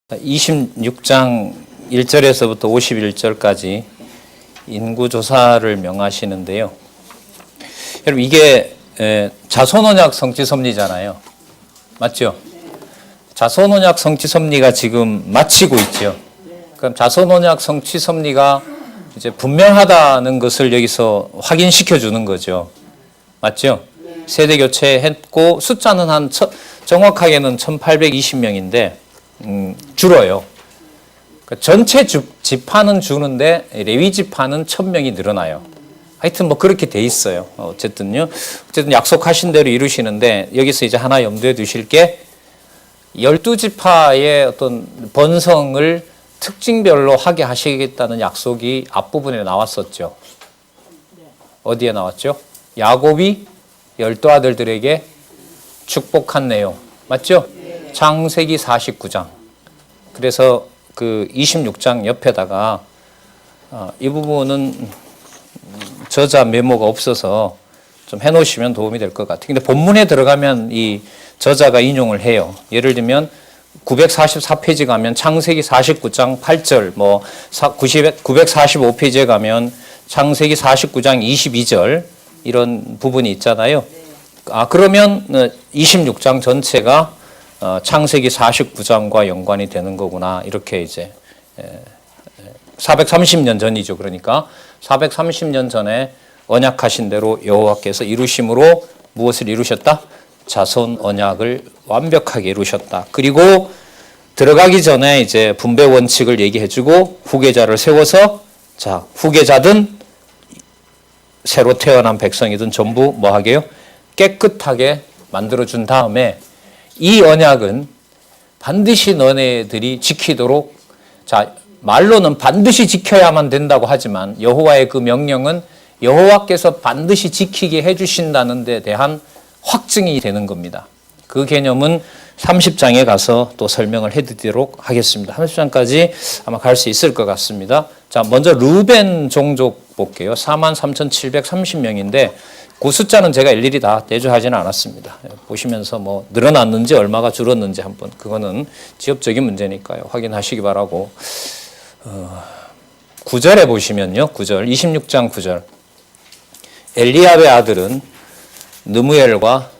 26장 1절에서부터 51절까지 인구조사를 명하시는데요. 여러분 이게 자손언약 성취섭리잖아요. 맞죠? 자손언약 성취섭리가 지금 마치고 있죠. 그럼 자손언약 성취섭리가 이제 분명하다는 것을 여기서 확인시켜 주는 거죠. 맞죠? 세대 교체했고 숫자는 정확하게는 1820명인데 줄어요. 그러니까 전체 지파는 주는데 레위 지파는 1000명이 늘어나요. 하여튼 뭐 그렇게 돼 있어요. 어쨌든 약속하신 대로 이루시는데 여기서 이제 하나 염두에 두실 게 12지파의 어떤 번성을 특징별로 하게 하시겠다는 약속이 앞부분에 나왔었죠. 어디에 나왔죠? 야곱이 12아들들에게 축복한 내용. 맞죠? 창세기 49장. 그래서 그 26장 옆에다가 이 부분은 저자 메모가 없어서 좀 해놓으시면 도움이 될 것 같아요. 근데 본문에 들어가면 이 저자가 인용을 해요. 예를 들면 944페이지 가면 창세기 49장 8절, 945페이지에 가면 창세기 49장 22절 이런 부분이 있잖아요. 그러면 26장 전체가 창세기 49장과 연관이 되는 거구나. 이렇게 이제 430년 전이죠. 그러니까 430년 전에 언약하신 대로 여호와께서 이루심으로 무엇을 이루셨다? 자손 언약을 완벽하게 이루셨다. 그리고 들어가기 전에 이제 분배 원칙을 얘기해주고 후계자를 세워서 후계자든 새로 태어난 백성이든 전부 뭐 하게요? 깨끗하게 만들어준 다음에 이 언약은 반드시 너네들이 지키도록, 말로는 반드시 지켜야만 된다고 하지만 여호와의 그 명령은 여호와께서 반드시 지키게 해주신다는 데 대한 확증이 되는 겁니다. 그 개념은 30장에 가서 또 설명을 해드리도록 하겠습니다. 30장까지 아마 갈 수 있을 것 같습니다. 먼저 르벤 종족 볼게요. 43,730명인데 그 숫자는 제가 일일이 다 대조하지는 않았습니다. 보시면서 뭐 늘어났는지 얼마가 줄었는지 한번, 그거는 지역적인 문제니까요. 확인하시기 바라고. 9절에 보시면요. 9절, 26장 9절. 엘리압의 아들은 느무엘과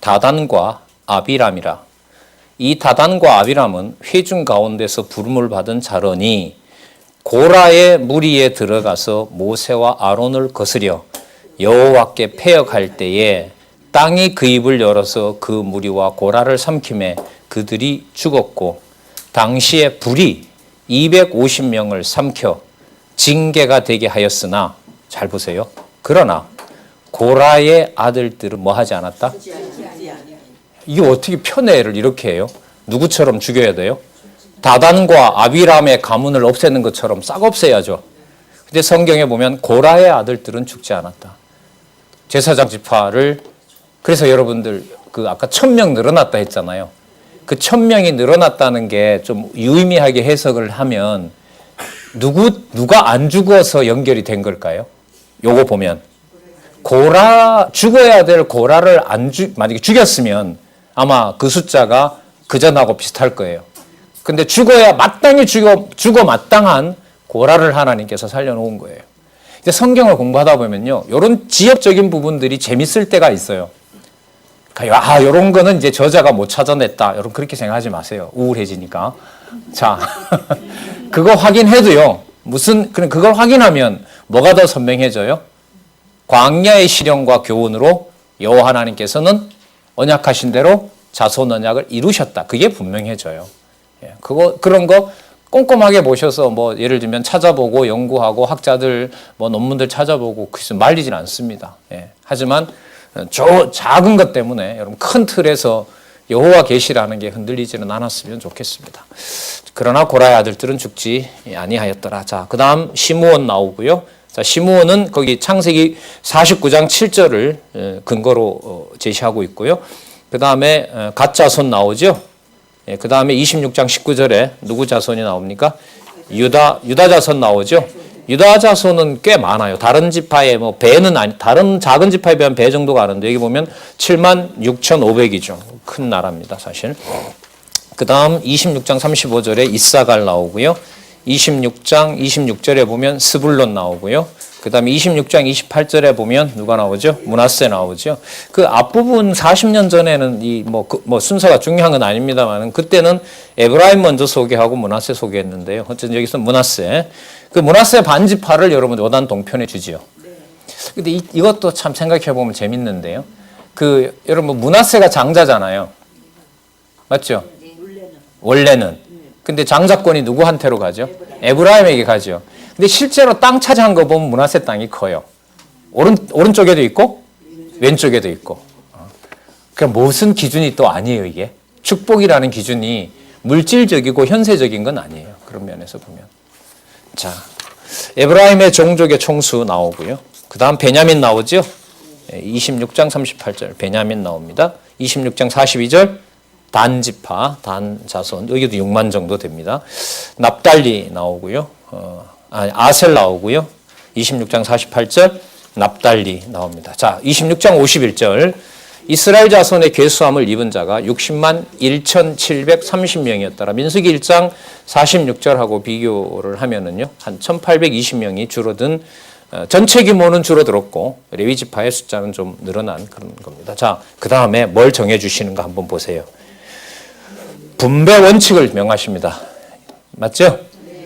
다단과 아비람이라. 이 다단과 아비람은 회중 가운데서 부름을 받은 자러니 고라의 무리에 들어가서 모세와 아론을 거스려 여호와께 패역할 때에 땅이 그 입을 열어서 그 무리와 고라를 삼키매 그들이 죽었고 당시에 불이 250명을 삼켜 징계가 되게 하였으나, 잘 보세요. 그러나 고라의 아들들은 뭐 하지 않았다? 이게 어떻게 편애를 이렇게 해요? 누구처럼 죽여야 돼요? 다단과 아비람의 가문을 없애는 것처럼 싹 없애야죠. 근데 성경에 보면 고라의 아들들은 죽지 않았다. 제사장 지파를, 그래서 여러분들 아까 1000명 늘어났다 했잖아요. 그 1000명이 늘어났다는 게 좀 유의미하게 해석을 하면 누가 안 죽어서 연결이 된 걸까요? 요거 보면 죽어야 될 고라를 만약에 죽였으면 아마 그 숫자가 그전하고 비슷할 거예요. 근데 마땅히 죽어 마땅한 고라를 하나님께서 살려놓은 거예요. 이제 성경을 공부하다 보면요, 이런 지역적인 부분들이 재밌을 때가 있어요. 이런 거는 이제 저자가 못 찾아냈다. 여러분 그렇게 생각하지 마세요. 우울해지니까. 그거 확인해도요. 그걸 확인하면 뭐가 더 선명해져요? 광야의 시련과 교훈으로 여호와 하나님께서는 언약하신 대로 자손 언약을 이루셨다. 그게 분명해져요. 그런 거 꼼꼼하게 보셔서 예를 들면 찾아보고 연구하고 학자들 논문들 찾아보고 그래서 말리진 않습니다. 하지만 작은 것 때문에 여러분 큰 틀에서 여호와 계시라는 게 흔들리지는 않았으면 좋겠습니다. 그러나 고라의 아들들은 죽지 아니하였더라. 그 다음 시므온 나오고요. 시므온은 거기 창세기 49장 7절을 근거로 제시하고 있고요. 그 다음에 갓 자손 나오죠. 그 다음에 26장 19절에 누구 자손이 나옵니까? 유다 자손 나오죠. 유다 자손은 꽤 많아요. 다른 지파의 배는 다른 작은 지파에 비하면 배 정도가 아는데 여기 보면 76,500이죠. 큰 나라입니다, 사실. 그 다음 26장 35절에 이사갈 나오고요. 26장 26절에 보면 스불론 나오고요. 그 다음에 26장 28절에 보면 누가 나오죠? 므낫세 나오죠. 그 앞부분 40년 전에는 뭐 순서가 중요한 건 아닙니다만 그때는 에브라임 먼저 소개하고 므낫세 소개했는데요. 어쨌든 여기서 므낫세. 그 므낫세 반지파를 여러분 요단 동편에 주지요. 근데 이것도 참 생각해 보면 재밌는데요. 그 여러분 므낫세가 장자잖아요. 맞죠? 원래는. 근데 장자권이 누구한테로 가죠? 에브라임에게 가죠. 근데 실제로 땅 차지한 거 보면 므낫세 땅이 커요. 오른쪽에도 있고 왼쪽에도 있고. 그러니까 무슨 기준이 또 아니에요, 이게. 축복이라는 기준이 물질적이고 현세적인 건 아니에요. 그런 면에서 보면. 자, 에브라임의 종족의 총수 나오고요. 그 다음 베냐민 나오죠? 26장 38절 베냐민 나옵니다. 26장 42절 단 지파, 단 자손, 여기도 6만 정도 됩니다. 납달리 나오고요. 아셀 나오고요. 26장 48절 납달리 나옵니다. 자, 26장 51절 이스라엘 자손의 괴수함을 입은 자가 60만 1,730명이었더라. 민수기 1장 46절하고 비교를 하면은요, 한 1,820명이 줄어든, 전체 규모는 줄어들었고 레위 지파의 숫자는 좀 늘어난 그런 겁니다. 자, 그 다음에 뭘 정해주시는가 한번 보세요. 분배 원칙을 명하십니다. 맞죠?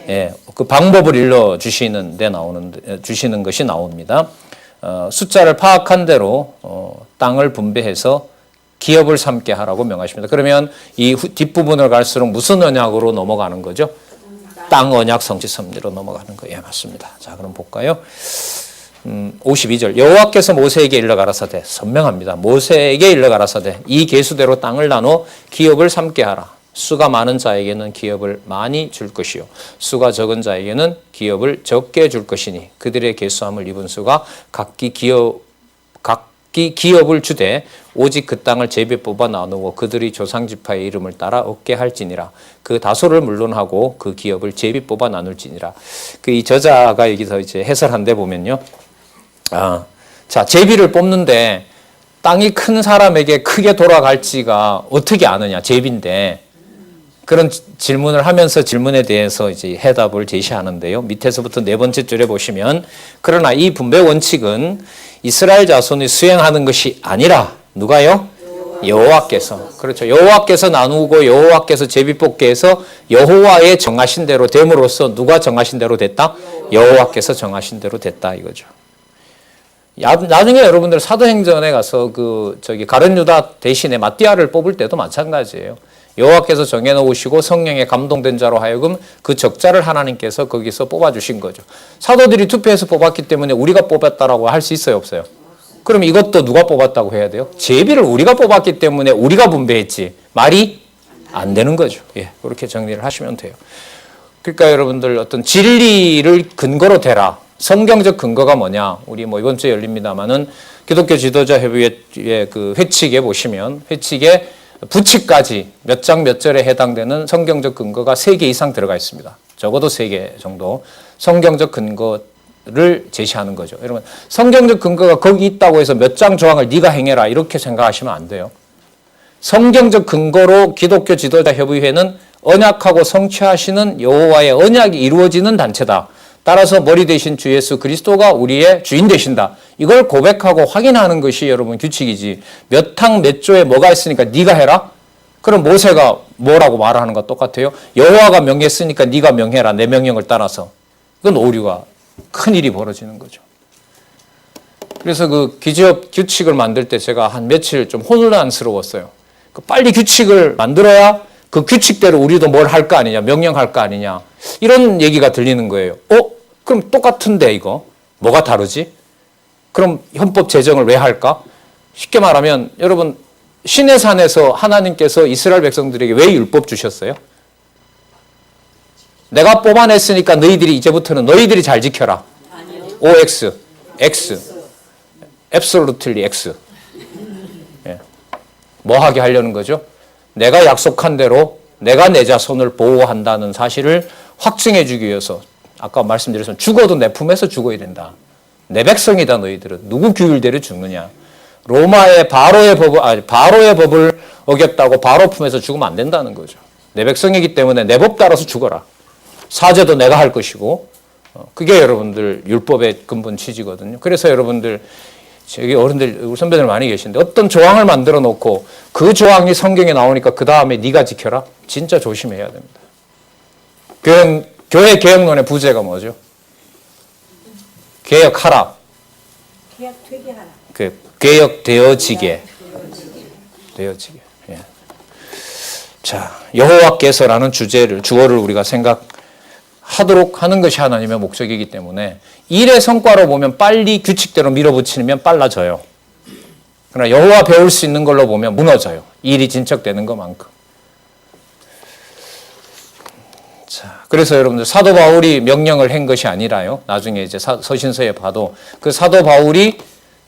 예, 그 방법을 일러 주시는 것이 나옵니다. 숫자를 파악한 대로 땅을 분배해서 기업을 삼게 하라고 명하십니다. 그러면 이 뒷부분을 갈수록 무슨 언약으로 넘어가는 거죠? 땅 언약 성취 섭리로 넘어가는 거예요. 예, 맞습니다. 자, 그럼 볼까요? 52절 여호와께서 모세에게 일러 가라사대 선명합니다. 모세에게 일러 가라사대 이 계수대로 땅을 나눠 기업을 삼게 하라. 수가 많은 자에게는 기업을 많이 줄 것이요 수가 적은 자에게는 기업을 적게 줄 것이니 그들의 계수함을 입은 수가 각기 기업을 주되 오직 그 땅을 제비 뽑아 나누고 그들이 조상 지파의 이름을 따라 얻게 할지니라. 그 다소를 물론하고 그 기업을 제비 뽑아 나눌지니라. 그 이 저자가 여기서 이제 해설한 데 보면요. 자, 제비를 뽑는데 땅이 큰 사람에게 크게 돌아갈지가 어떻게 아느냐, 제비인데. 그런 질문을 하면서 질문에 대해서 이제 해답을 제시하는데요. 밑에서부터 네 번째 줄에 보시면 그러나 이 분배 원칙은 이스라엘 자손이 수행하는 것이 아니라 누가요? 여호와께서. 그렇죠. 여호와께서 나누고 여호와께서 제비 뽑게 해서 여호와의 정하신 대로 됨으로써 누가 정하신 대로 됐다? 여호와께서 정하신 대로 됐다 이거죠. 나중에 여러분들 사도행전에 가서 가룟 유다 대신에 마띠아를 뽑을 때도 마찬가지예요. 여호와께서 정해놓으시고 성령에 감동된 자로 하여금 그 적자를 하나님께서 거기서 뽑아주신 거죠. 사도들이 투표해서 뽑았기 때문에 우리가 뽑았다라고 할 수 있어요, 없어요? 그럼 이것도 누가 뽑았다고 해야 돼요? 제비를 우리가 뽑았기 때문에 우리가 분배했지. 말이 안 되는 거죠. 예, 그렇게 정리를 하시면 돼요. 그러니까 여러분들 어떤 진리를 근거로 대라. 성경적 근거가 뭐냐? 우리 이번 주에 열립니다만은 기독교 지도자 협의회 그 회칙에 보시면 회칙에 부칙까지 몇 장 몇 절에 해당되는 성경적 근거가 3개 이상 들어가 있습니다. 적어도 3개 정도 성경적 근거를 제시하는 거죠. 여러분 성경적 근거가 거기 있다고 해서 몇 장 조항을 네가 행해라 이렇게 생각하시면 안 돼요. 성경적 근거로 기독교 지도자 협의회는 언약하고 성취하시는 여호와의 언약이 이루어지는 단체다. 따라서 머리 대신 주 예수 그리스도가 우리의 주인 되신다. 이걸 고백하고 확인하는 것이 여러분 규칙이지. 몇 항 몇 조에 뭐가 있으니까 네가 해라? 그럼 모세가 뭐라고 말하는 거 똑같아요? 여호와가 명했으니까 네가 명해라. 내 명령을 따라서. 그건 오류가 큰일이 벌어지는 거죠. 그래서 그 기지업 규칙을 만들 때 제가 한 며칠 좀 혼란스러웠어요. 빨리 규칙을 만들어야 그 규칙대로 우리도 뭘 할 거 아니냐, 명령할 거 아니냐 이런 얘기가 들리는 거예요. 그럼 똑같은데 이거 뭐가 다르지? 그럼 헌법 제정을 왜 할까? 쉽게 말하면 여러분 시내산에서 하나님께서 이스라엘 백성들에게 왜 율법 주셨어요? 내가 뽑아냈으니까 너희들이 이제부터는 너희들이 잘 지켜라. OX, X, absolutely X. 예. 뭐 하게 하려는 거죠? 내가 약속한 대로 내가 내 자손을 보호한다는 사실을 확증해 주기 위해서 아까 말씀드렸지만 죽어도 내 품에서 죽어야 된다. 내 백성이다 너희들은. 누구 규율대로 죽느냐. 로마의 바로의 법을 어겼다고 바로 품에서 죽으면 안 된다는 거죠. 내 백성이기 때문에 내 법 따라서 죽어라. 사죄도 내가 할 것이고 그게 여러분들 율법의 근본 취지거든요. 그래서 여러분들 저기 어른들 우리 선배들 많이 계신데 어떤 조항을 만들어 놓고 그 조항이 성경에 나오니까 그 다음에 네가 지켜라. 진짜 조심해야 됩니다. 교회 개혁론의 부제가 뭐죠? 개혁하라. 개혁되게 하라. 개혁되어지게. 되어지게. 예. 자, 여호와께서라는 주어를 우리가 생각하도록 하는 것이 하나님의 목적이기 때문에 일의 성과로 보면 빨리 규칙대로 밀어붙이면 빨라져요. 그러나 여호와 배울 수 있는 걸로 보면 무너져요. 일이 진척되는 것만큼. 자, 그래서 여러분들 사도 바울이 명령을 한 것이 아니라요. 나중에 이제 서신서에 봐도 그 사도 바울이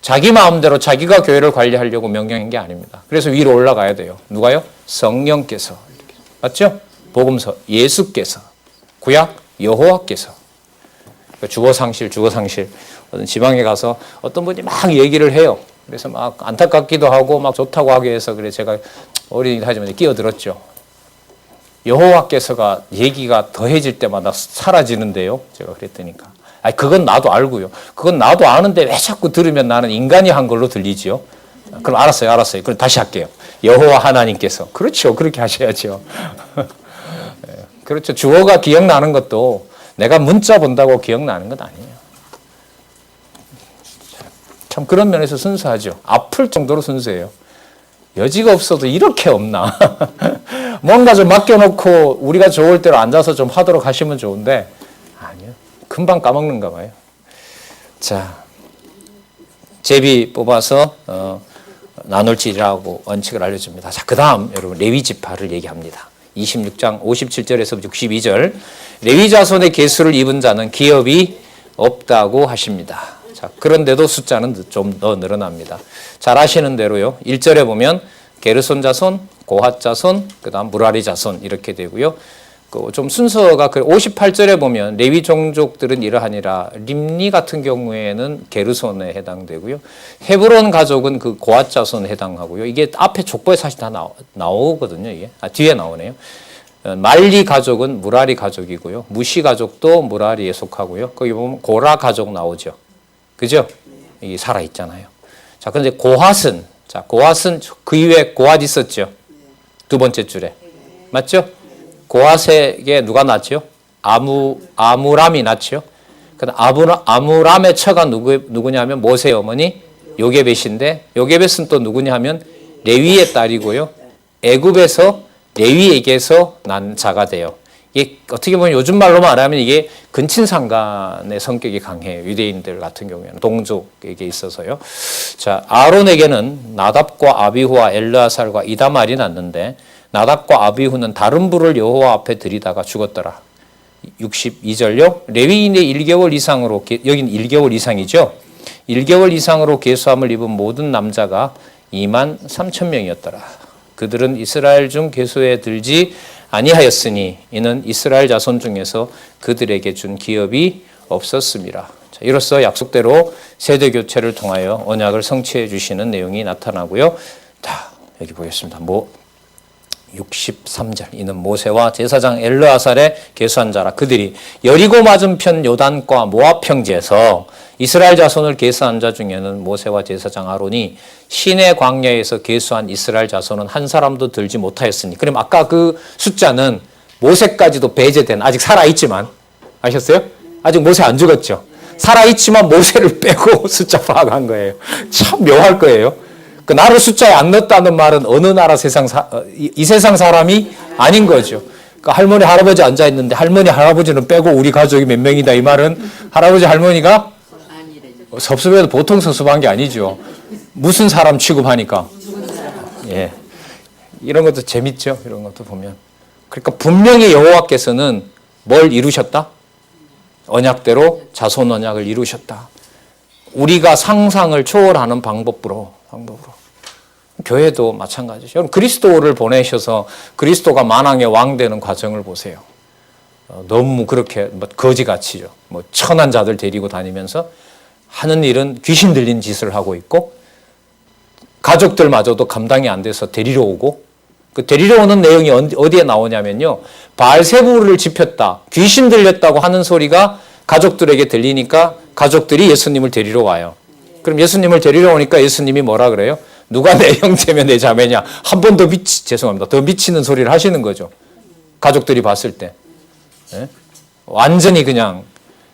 자기 마음대로 자기가 교회를 관리하려고 명령한 게 아닙니다. 그래서 위로 올라가야 돼요. 누가요? 성령께서. 맞죠? 복음서 예수께서. 구약 여호와께서. 주거상실. 어떤 지방에 가서 어떤 분이 막 얘기를 해요. 그래서 막 안타깝기도 하고 막 좋다고 하기 위해서 그래 제가 어린이도 하지만 끼어들었죠. 여호와께서가 얘기가 더해질 때마다 사라지는데요. 제가 그랬더니까. 아니 그건 나도 알고요. 그건 나도 아는데 왜 자꾸 들으면 나는 인간이 한 걸로 들리지요. 그럼 알았어요. 그럼 다시 할게요. 여호와 하나님께서. 그렇죠. 그렇게 하셔야죠. 그렇죠. 주어가 기억나는 것도 내가 문자 본다고 기억나는 건 아니에요. 참 그런 면에서 순수하죠. 아플 정도로 순수해요. 여지가 없어도 이렇게 없나. 뭔가 좀 맡겨놓고 우리가 좋을 대로 앉아서 좀 하도록 하시면 좋은데 아니요. 금방 까먹는가 봐요. 자, 제비 뽑아서 나눌지라고 원칙을 알려줍니다. 자, 그 다음 여러분 레위 지파를 얘기합니다. 26장 57절에서 62절 레위 자손의 계수를 입은 자는 기업이 없다고 하십니다. 자, 그런데도 숫자는 좀 더 늘어납니다. 잘 아시는 대로요. 1절에 보면 게르손 자손, 고핫 자손, 그다음 무라리 자손 이렇게 되고요. 좀 순서가 58절에 보면 레위 종족들은 이러하니라. 림니 같은 경우에는 게르손에 해당되고요. 헤브론 가족은 그 고핫 자손에 해당하고요. 이게 앞에 족보에 사실 다 나오거든요. 이게 뒤에 나오네요. 말리 가족은 무라리 가족이고요. 무시 가족도 무라리에 속하고요. 거기 보면 고라 가족 나오죠. 그죠? 이게 살아 있잖아요. 자, 그런데 고핫은 그 이후에 고핫 있었죠. 두 번째 줄에 맞죠? 고핫에게 누가 낳죠? 아무람이 낳죠. 그다음 아무람의 처가 누구냐면 모세의 어머니 요게벳인데 요게벳은 또 누구냐 하면 레위의 딸이고요. 애굽에서 레위에게서 난 자가 돼요. 이게 어떻게 보면 요즘 말로 말하면 이게 근친상간의 성격이 강해요. 유대인들 같은 경우에는 동족에게 있어서요. 자, 아론에게는 나답과 아비후와 엘르아살과 이다말이 났는데 나답과 아비후는 다른 불을 여호와 앞에 들이다가 죽었더라. 62절요. 레위인의 1개월 이상으로 여긴 1개월 이상이죠. 1개월 이상으로 계수함을 입은 모든 남자가 2만 3천 명이었더라. 그들은 이스라엘 중 계수에 들지 아니하였으니 이는 이스라엘 자손 중에서 그들에게 준 기업이 없었습니다. 자, 이로써 약속대로 세대 교체를 통하여 언약을 성취해 주시는 내용이 나타나고요. 자, 여기 보겠습니다. 63절 이는 모세와 제사장 엘르아살의 계수한 자라. 그들이 여리고 맞은편 요단과 모압 평지에서 이스라엘 자손을 계수한 자 중에는 모세와 제사장 아론이 시내 광야에서 계수한 이스라엘 자손은 한 사람도 들지 못하였으니. 그럼 아까 그 숫자는 모세까지도 배제된, 아직 살아있지만, 아셨어요? 아직 모세 안 죽었죠? 살아있지만 모세를 빼고 숫자 파악한 거예요. 참 묘할 거예요. 그 나를 숫자에 안 넣었다는 말은 어느 나라 이 세상 사람이 아닌 거죠. 그 할머니 할아버지 앉아 있는데 할머니 할아버지는 빼고 우리 가족이 몇 명이다 이 말은 할아버지 할머니가 섭섭해도 보통 섭섭한 게 아니죠. 무슨 사람 취급하니까. 예, 이런 것도 재밌죠. 이런 것도 보면. 그러니까 분명히 여호와께서는 뭘 이루셨다? 언약대로 자손 언약을 이루셨다. 우리가 상상을 초월하는 방법으로. 교회도 마찬가지죠. 여러분 그리스도를 보내셔서 그리스도가 만왕의 왕 되는 과정을 보세요. 너무 그렇게 거지같이죠. 천한 자들 데리고 다니면서 하는 일은 귀신 들린 짓을 하고 있고 가족들마저도 감당이 안 돼서 데리러 오고 그 데리러 오는 내용이 어디에 나오냐면요. 바알세부를 지폈다, 귀신 들렸다고 하는 소리가 가족들에게 들리니까 가족들이 예수님을 데리러 와요. 그럼 예수님을 데리러 오니까 예수님이 뭐라 그래요? 누가 내 형제며 내 자매냐? 한 번 더 죄송합니다. 더 미치는 소리를 하시는 거죠. 가족들이 봤을 때. 예? 완전히 그냥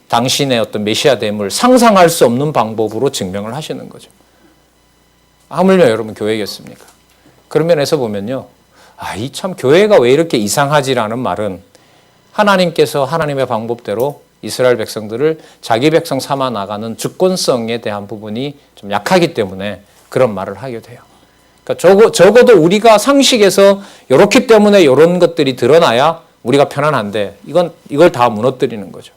당신의 어떤 메시아됨을 상상할 수 없는 방법으로 증명을 하시는 거죠. 하물며 여러분 교회겠습니까? 그런 면에서 보면요. 이 참 교회가 왜 이렇게 이상하지라는 말은 하나님께서 하나님의 방법대로 이스라엘 백성들을 자기 백성 삼아 나가는 주권성에 대한 부분이 좀 약하기 때문에 그런 말을 하게 돼요. 그러니까 적어도 우리가 상식에서 이렇기 때문에 이런 것들이 드러나야 우리가 편안한데 이걸 다 무너뜨리는 거죠.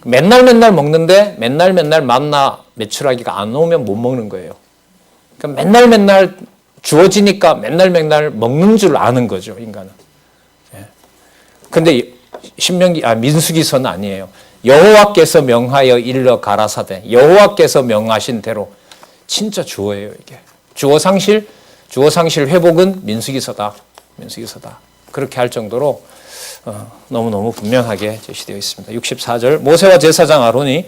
맨날 먹는데 맨날 만나 매출하기가 안 오면 못 먹는 거예요. 그러니까 맨날 주어지니까 맨날 먹는 줄 아는 거죠, 인간은. 근데 민수기서는 아니에요. 여호와께서 명하여 일러 가라사대. 여호와께서 명하신 대로. 진짜 주어예요, 이게. 주어 상실 회복은 민수기서다. 그렇게 할 정도로 너무너무 분명하게 제시되어 있습니다. 64절 모세와 제사장 아론이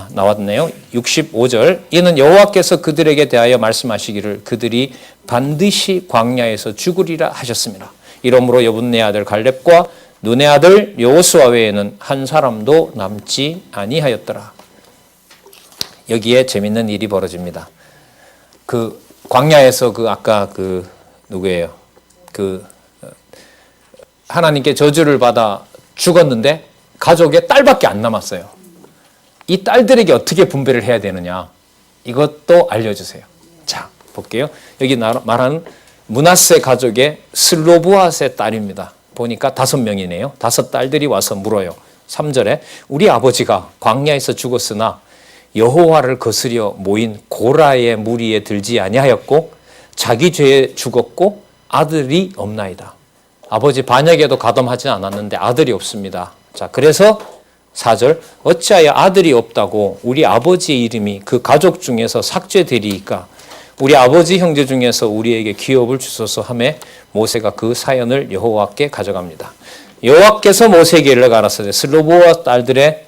나왔네요. 65절 이는 여호와께서 그들에게 대하여 말씀하시기를 그들이 반드시 광야에서 죽으리라 하셨습니다. 이러므로 여분네 아들 갈렙과 눈의 아들 여호수아 외에는 한 사람도 남지 아니하였더라. 여기에 재밌는 일이 벌어집니다. 그 광야에서 아까 누구예요? 하나님께 저주를 받아 죽었는데 가족에 딸밖에 안 남았어요. 이 딸들에게 어떻게 분배를 해야 되느냐? 이것도 알려주세요. 자, 볼게요. 여기 말하는 므낫세 가족의 슬로브앗의 딸입니다. 보니까 5명이네요. 5 딸들이 와서 물어요. 3절에 우리 아버지가 광야에서 죽었으나 여호와를 거스려 모인 고라의 무리에 들지 아니하였고 자기 죄에 죽었고 아들이 없나이다. 아버지 반역에도 가담하지 않았는데 아들이 없습니다. 자, 그래서 4절 어찌하여 아들이 없다고 우리 아버지의 이름이 그 가족 중에서 삭제되리이까 우리 아버지 형제 중에서 우리에게 기업을 주소서 하매 모세가 그 사연을 여호와께 가져갑니다. 여호와께서 모세에게 일러 가라사대 슬로보와 딸들의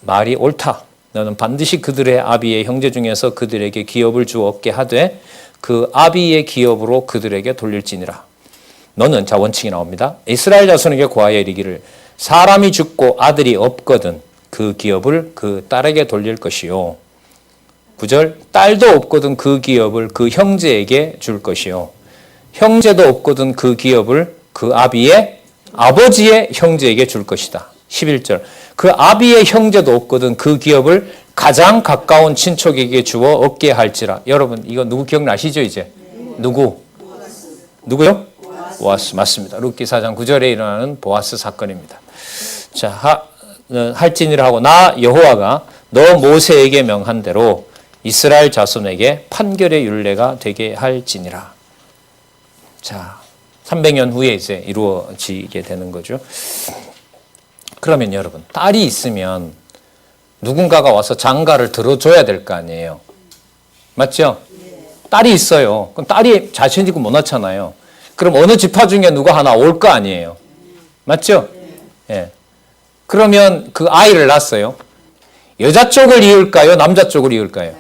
말이 옳다. 너는 반드시 그들의 아비의 형제 중에서 그들에게 기업을 주어 얻게 하되 그 아비의 기업으로 그들에게 돌릴지니라. 너는 자 원칙이 나옵니다. 이스라엘 자손에게 고하여 이르기를 사람이 죽고 아들이 없거든 그 기업을 그 딸에게 돌릴 것이요. 9절 딸도 없거든 그 기업을 그 형제에게 줄 것이요. 형제도 없거든 그 기업을 그 아비의 아버지의 형제에게 줄 것이다. 11절 그 아비의 형제도 없거든 그 기업을 가장 가까운 친척에게 주어 얻게 할지라. 여러분 이거 누구 기억나시죠 이제? 누구요? 보아스 맞습니다. 룻기 4장 9절에 일어나는 보아스 사건입니다. 자, 할지니라 하고 나 여호와가 너 모세에게 명한 대로 이스라엘 자손에게 판결의 율례가 되게 할지니라. 자, 300년 후에 이제 이루어지게 되는 거죠. 그러면 여러분, 딸이 있으면 누군가가 와서 장가를 들어줘야 될 거 아니에요. 맞죠? 딸이 있어요. 그럼 딸이 자신 있고 못 낳잖아요. 그럼 어느 지파 중에 누가 하나 올 거 아니에요. 맞죠? 예. 그러면 그 아이를 낳았어요. 여자 쪽을 이을까요? 남자 쪽을 이을까요?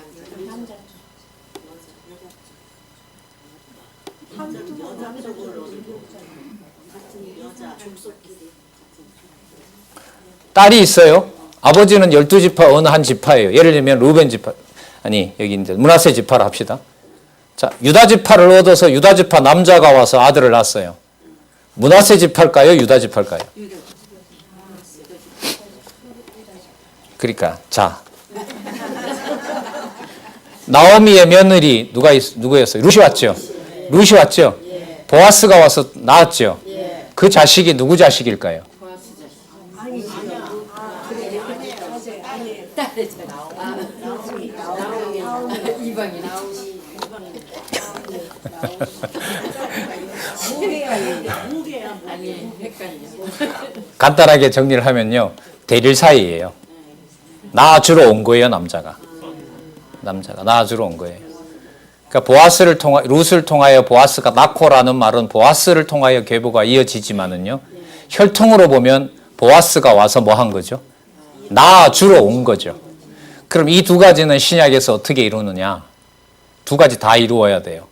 딸이 있어요. 아버지는 12지파 어느 한 지파예요. 예를 들면 루벤 지파, 아니 여기 이제 므낫세 지파를 합시다. 자, 유다 지파를 얻어서 유다 지파 남자가 와서 아들을 낳았어요. 므낫세 지파일까요? 유다 지파일까요? 그러니까 자, 나오미의 며느리 누구였어요? 룻이 왔죠. 룻이 왔죠. 보아스가 와서 낳았죠. 그 자식이 누구 자식일까요? 간단하게 정리를 하면요, 대릴 사이예요. 낳아주러 온 거예요, 남자가 낳아주러 온 거예요. 그러니까 룻을 통하여 보아스가 낳고라는 말은 보아스를 통하여 계보가 이어지지만은요. 혈통으로 보면 보아스가 와서 뭐 한 거죠? 낳아주러 온 거죠. 그럼 이 두 가지는 신약에서 어떻게 이루느냐? 두 가지 다 이루어야 돼요.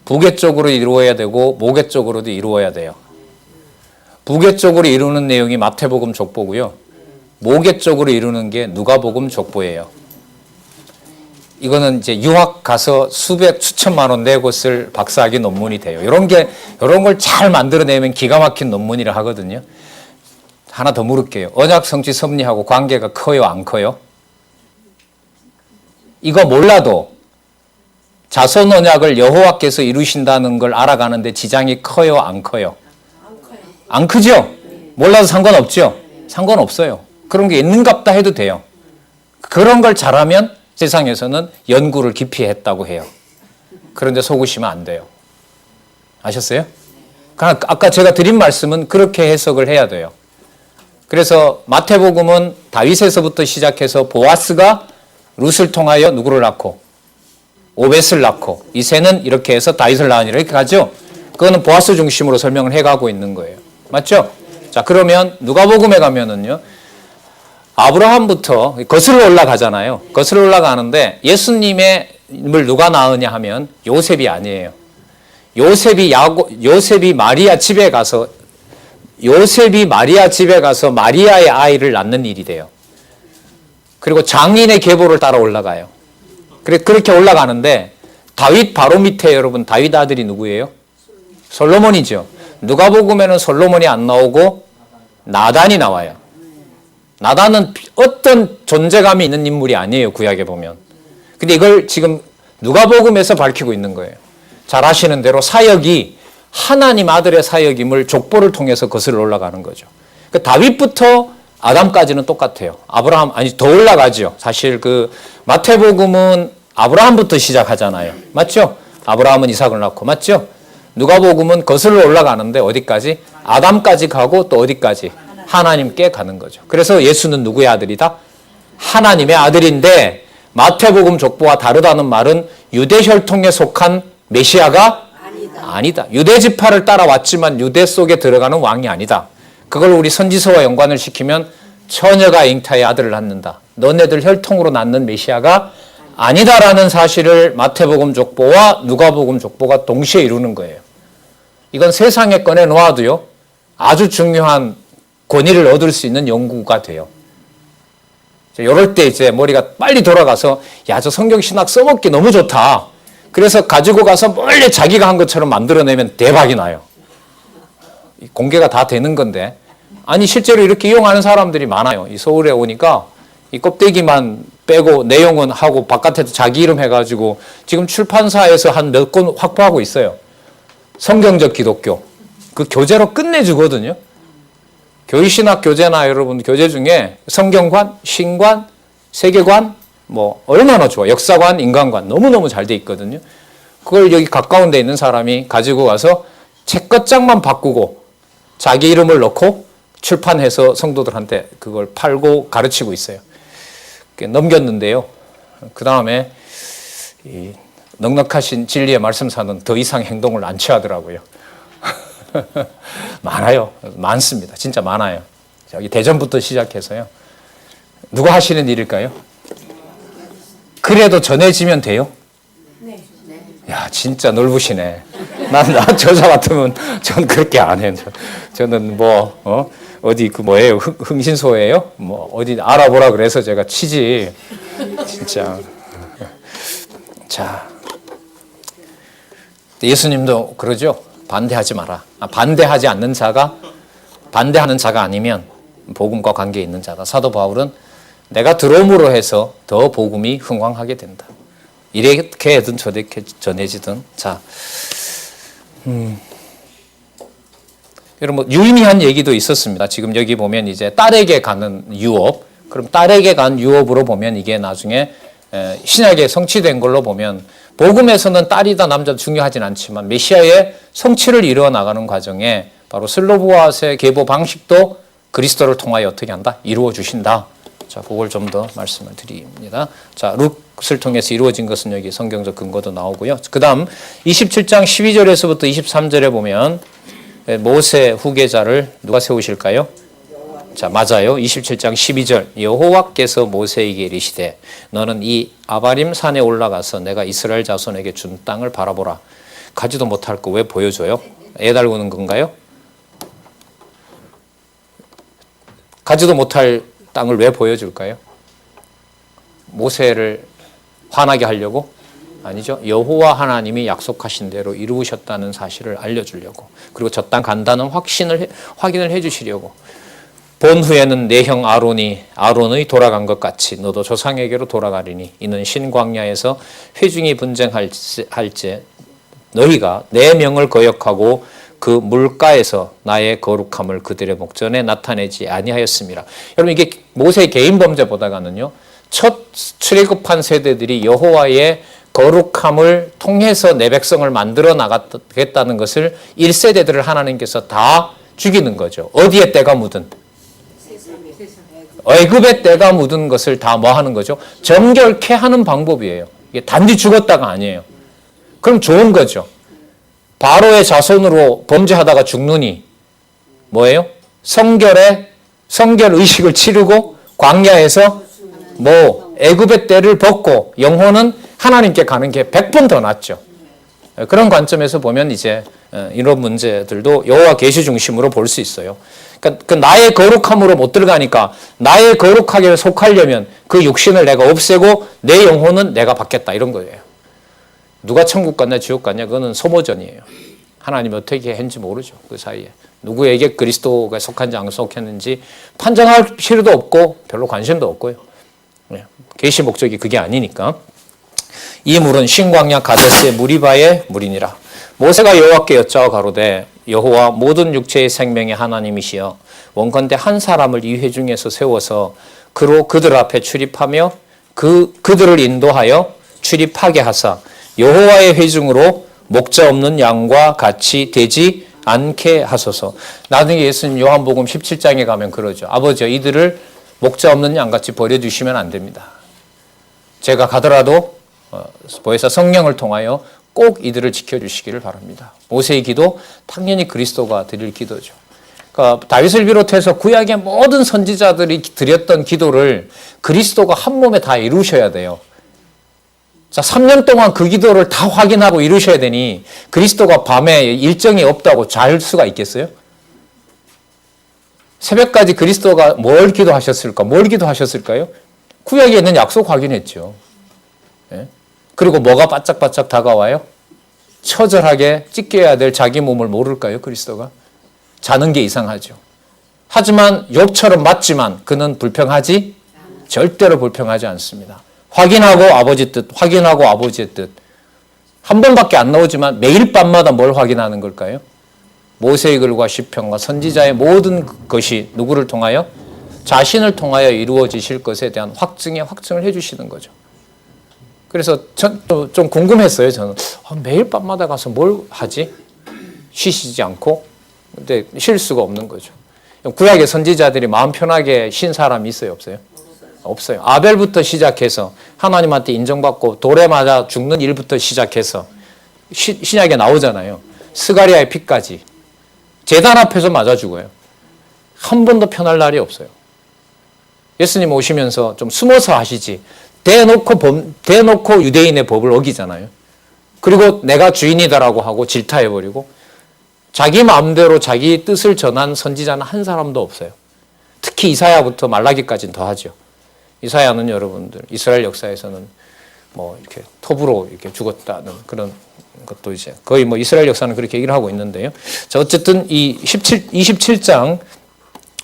부계 쪽으로 이루어야 되고 모계 쪽으로도 이루어야 돼요. 부계 쪽으로 이루는 내용이 마태복음 족보고요. 모계 쪽으로 이루는 게 누가복음 족보예요. 이거는 이제 유학 가서 수천만 원 내고 쓸 박사학위 논문이 돼요. 이런 걸 잘 만들어내면 기가 막힌 논문이라 하거든요. 하나 더 물을게요. 언약 성취 섭리하고 관계가 커요, 안 커요? 이거 몰라도 자손 언약을 여호와께서 이루신다는 걸 알아가는데 지장이 커요, 안 커요? 안 크죠? 몰라도 상관없죠? 상관없어요. 그런 게 있는갑다 해도 돼요. 그런 걸 잘하면 세상에서는 연구를 깊이 했다고 해요. 그런데 속으시면 안 돼요. 아셨어요? 아까 제가 드린 말씀은 그렇게 해석을 해야 돼요. 그래서 마태복음은 다윗에서부터 시작해서 보아스가 룻을 통하여 누구를 낳고 오벳을 낳고 이새는 이렇게 해서 다윗을 낳으니라 이렇게 가죠. 그거는 보아스 중심으로 설명을 해가고 있는 거예요. 맞죠? 자, 그러면 누가복음에 가면은요. 아브라함부터 거슬러 올라가잖아요. 거슬러 올라가는데 예수님을 누가 낳으냐 하면 요셉이 아니에요. 요셉이 마리아 집에 가서 마리아의 아이를 낳는 일이 돼요. 그리고 장인의 계보를 따라 올라가요. 그렇게 올라가는데 다윗 바로 밑에 여러분 다윗 아들이 누구예요? 솔로몬이죠. 누가복음에는 솔로몬이 안 나오고 나단이 나와요. 나단은 어떤 존재감이 있는 인물이 아니에요. 구약에 보면. 근데 이걸 지금 누가복음에서 밝히고 있는 거예요. 잘 아시는 대로 사역이 하나님 아들의 사역임을 족보를 통해서 거슬러 올라가는 거죠. 그러니까 다윗부터 아담까지는 똑같아요. 더 올라가죠. 사실 마태복음은 아브라함부터 시작하잖아요. 맞죠? 아브라함은 이삭을 낳고, 맞죠? 누가복음은 거슬러 올라가는데 어디까지? 아담까지 가고 또 어디까지? 하나님께 가는 거죠. 그래서 예수는 누구의 아들이다? 하나님의 아들인데 마태복음 족보와 다르다는 말은 유대 혈통에 속한 메시아가 아니다. 유대 지파를 따라왔지만 유대 속에 들어가는 왕이 아니다. 그걸 우리 선지서와 연관을 시키면 처녀가 잉타의 아들을 낳는다. 너네들 혈통으로 낳는 메시아가 아니다라는 사실을 마태복음 족보와 누가복음 족보가 동시에 이루는 거예요. 이건 세상에 꺼내놓아도요. 아주 중요한 권위를 얻을 수 있는 연구가 돼요. 이럴 때 이제 머리가 빨리 돌아가서 저 성경 신학 써먹기 너무 좋다. 그래서 가지고 가서 원래 자기가 한 것처럼 만들어내면 대박이 나요. 공개가 다 되는 건데. 아니 실제로 이렇게 이용하는 사람들이 많아요. 이 서울에 오니까 이 껍데기만 빼고 내용은 하고 바깥에도 자기 이름 해가지고 지금 출판사에서 한 몇 권 확보하고 있어요. 성경적 기독교. 그 교재로 끝내주거든요. 교리신학 교재나 여러분 교재 중에 성경관, 신관, 세계관 얼마나 좋아. 역사관, 인간관 너무너무 잘 돼 있거든요. 그걸 여기 가까운 데 있는 사람이 가지고 가서 책 끝장만 바꾸고 자기 이름을 넣고 출판해서 성도들한테 그걸 팔고 가르치고 있어요. 넘겼는데요. 그 다음에 넉넉하신 진리의 말씀사는 더 이상 행동을 안 취하더라고요. 많아요. 많습니다. 진짜 많아요. 여기 대전부터 시작해서요. 누가 하시는 일일까요? 그래도 전해지면 돼요? 네. 야, 진짜 넓으시네. 난 저자 같으면 전 그렇게 안 해요. 저는 어디 뭐예요? 흥신소예요? 어디 알아보라 그래서 제가 치지. 진짜. 자. 예수님도 그러죠? 반대하지 마라. 반대하지 않는 자가 반대하는 자가 아니면 복음과 관계 있는 자다. 사도 바울은 내가 들어옴으로 해서 더 복음이 흥왕하게 된다. 이렇게 해든 저렇게 전해지든. 자, 여러분 유의미한 얘기도 있었습니다. 지금 여기 보면 이제 딸에게 가는 유업. 그럼 딸에게 간 유업으로 보면 이게 나중에 신약에 성취된 걸로 보면 복음에서는 딸이다 남자도 중요하진 않지만 메시아의 성취를 이루어 나가는 과정에 바로 슬로보아스의 계보 방식도 그리스도를 통하여 어떻게 한다? 이루어 주신다. 자, 그걸 좀 더 말씀을 드립니다. 자, 룻을 통해서 이루어진 것은 여기 성경적 근거도 나오고요. 그 다음 27장 12절에서부터 23절에 보면 모세 후계자를 누가 세우실까요? 자, 맞아요. 27장 12절 여호와께서 모세에게 이르시되 너는 이 아바림 산에 올라가서 내가 이스라엘 자손에게 준 땅을 바라보라. 가지도 못할 거 왜 보여줘요? 애 달구는 건가요? 가지도 못할 땅을 왜 보여줄까요? 모세를 화나게 하려고? 아니죠. 여호와 하나님이 약속하신 대로 이루셨다는 사실을 알려주려고. 그리고 저 땅 간다는 확인을 해주시려고. 본 후에는 내 형 아론의 돌아간 것 같이 너도 조상에게로 돌아가리니 이는 신광야에서 회중이 분쟁할 때 너희가 내 명을 거역하고 그 물가에서 나의 거룩함을 그들의 목전에 나타내지 아니하였습니다. 여러분 이게 모세의 개인 범죄보다가는요. 첫 출애굽한 세대들이 여호와의 거룩함을 통해서 내 백성을 만들어 나가겠다는 것을 1세대들을 하나님께서 다 죽이는 거죠. 어디에 때가 묻은? 애굽에 때가 묻은 것을 다 뭐 하는 거죠? 정결케 하는 방법이에요. 이게 단지 죽었다가 아니에요. 그럼 좋은 거죠. 바로의 자손으로 범죄하다가 죽느니 뭐예요? 성결 의식을 치르고 광야에서 뭐 애굽의 때를 벗고 영혼은 하나님께 가는 게 100번 더 낫죠. 그런 관점에서 보면 이제 이런 문제들도 여호와 계시 중심으로 볼 수 있어요. 그러니까 그 나의 거룩함으로 못 들어가니까 나의 거룩하게 속하려면 그 육신을 내가 없애고 내 영혼은 내가 받겠다 이런 거예요. 누가 천국 갔냐 지옥 갔냐 그거는 소모전이에요. 하나님이 어떻게 했는지 모르죠. 그 사이에. 누구에게 그리스도가 속한지 안 속했는지 판정할 필요도 없고 별로 관심도 없고요. 계시 목적이 그게 아니니까. 이 물은 신광야 가데스의 무리바의 물이니라. 모세가 여호와께 여짜와 가로되 여호와 모든 육체의 생명의 하나님이시여 원컨대 한 사람을 이 회중에서 세워서 그로 그들 앞에 출입하며 그들을 인도하여 출입하게 하사 여호와의 회중으로 목자 없는 양과 같이 되지 않게 하소서. 나중에 예수님 요한복음 17장에 가면 그러죠. 아버지여 이들을 목자 없는 양같이 버려주시면 안 됩니다. 제가 가더라도 보혜사 성령을 통하여 꼭 이들을 지켜주시기를 바랍니다. 모세의 기도 당연히 그리스도가 드릴 기도죠. 그러니까 다윗을 비롯해서 구약의 모든 선지자들이 드렸던 기도를 그리스도가 한 몸에 다 이루셔야 돼요. 자, 3년 동안 그 기도를 다 확인하고 이루셔야 되니 그리스도가 밤에 일정이 없다고 잘 수가 있겠어요? 새벽까지 그리스도가 뭘 기도하셨을까요? 구약에 있는 약속 확인했죠. 예? 그리고 뭐가 바짝바짝 다가와요? 처절하게 찢겨야 될 자기 몸을 모를까요? 그리스도가? 자는 게 이상하죠. 하지만 욥처럼 맞지만 그는 불평하지? 절대로 불평하지 않습니다. 확인하고 아버지 뜻, 확인하고 아버지의 뜻. 한 번밖에 안 나오지만 매일 밤마다 뭘 확인하는 걸까요? 모세의 글과 시편과 선지자의 모든 것이 누구를 통하여? 자신을 통하여 이루어지실 것에 대한 확증을 해주시는 거죠. 그래서 좀 궁금했어요. 저는 매일 밤마다 가서 뭘 하지? 쉬시지 않고. 근데 쉴 수가 없는 거죠. 구약의 선지자들이 마음 편하게 쉰 사람이 있어요? 없어요? 없어요. 아벨부터 시작해서 하나님한테 인정받고 돌에 맞아 죽는 일부터 시작해서 신약에 나오잖아요. 스가리아의 피까지. 제단 앞에서 맞아 죽어요. 한 번도 편할 날이 없어요. 예수님 오시면서 좀 숨어서 하시지. 대놓고 유대인의 법을 어기잖아요. 그리고 내가 주인이다라고 하고 질타해버리고 자기 마음대로 자기 뜻을 전한 선지자는 한 사람도 없어요. 특히 이사야부터 말라기까지는 더 하죠. 이사야는 여러분들 이스라엘 역사에서는 뭐 이렇게 톱으로 이렇게 죽었다는 그런 것도 이제 거의 뭐 이스라엘 역사는 그렇게 얘기를 하고 있는데요. 자, 어쨌든 이 27장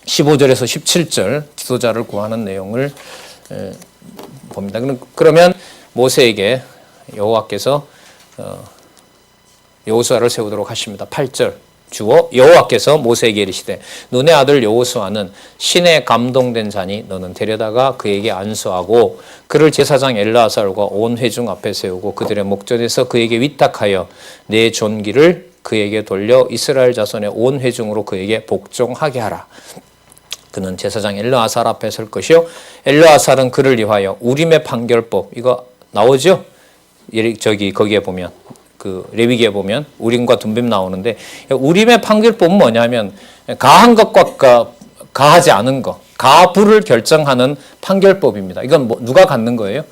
15절에서 17절 지도자를 구하는 내용을 봅니다. 그러면 모세에게 여호와께서 여호수아를 세우도록 하십니다. 8절 주어 여호와께서 모세에게 이르시되 너의 아들 여호수아는 신에 감동된 자니 너는 데려다가 그에게 안수하고 그를 제사장 엘르아살과 온 회중 앞에 세우고 그들의 목전에서 그에게 위탁하여 내 존귀를 그에게 돌려 이스라엘 자손의 온 회중으로 그에게 복종하게 하라. 그는 제사장 엘르아살 앞에 설 것이요 엘르아살은 그를 위하여 우림의 판결법 이거 나오죠? 저기 거기에 보면 그 레위기에 보면 우림과 둠빔 나오는데 우림의 판결법은 뭐냐면 가한 것과 가하지 않은 것, 가불을 결정하는 판결법입니다. 이건 누가 갖는 거예요?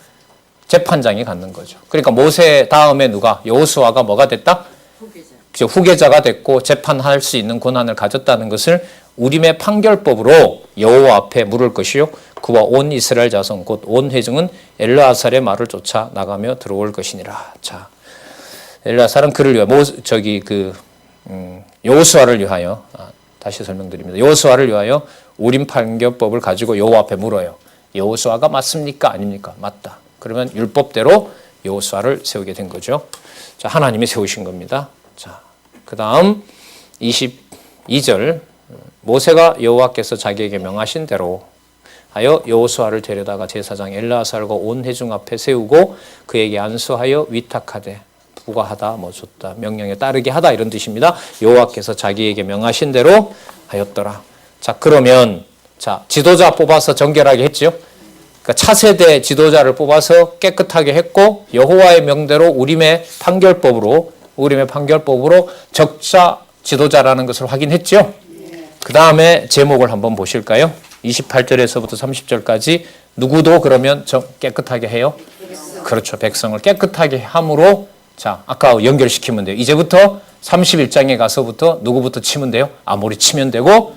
재판장이 갖는 거죠. 그러니까 모세 다음에 누가 여호수아가 뭐가 됐다? 후계자가 됐고 재판할 수 있는 권한을 가졌다는 것을 우림의 판결법으로 여호와 앞에 물을 것이요 그와 온 이스라엘 자손 곧 온 회중은 엘르아살의 말을 쫓아 나가며 들어올 것이니라. 자, 엘르아살은 그를 위하여 여호수아를 위하여 다시 설명드립니다. 여호수아를 위하여 우림 판결법을 가지고 여호와 앞에 물어요. 여호수아가 맞습니까? 아닙니까? 맞다. 그러면 율법대로 여호수아를 세우게 된 거죠. 자, 하나님이 세우신 겁니다. 자, 그다음 22절 모세가 여호와께서 자기에게 명하신 대로 하여 여호수아를 데려다가 제사장 엘르아살과 온 회중 앞에 세우고 그에게 안수하여 위탁하되 부과하다 줬다 명령에 따르게 하다 이런 뜻입니다. 여호와께서 자기에게 명하신 대로 하였더라. 자, 그러면 자 지도자 뽑아서 정결하게 했죠. 그러니까 차세대 지도자를 뽑아서 깨끗하게 했고 여호와의 명대로 우림의 판결법으로 적자 지도자라는 것을 확인했죠. 그 다음에 제목을 한번 보실까요? 28절에서부터 30절까지 누구도 그러면 깨끗하게 해요? 그렇죠. 백성을 깨끗하게 함으로 자 아까 연결시키면 돼요. 이제부터 31장에 가서부터 누구부터 치면 돼요? 아모리 치면 되고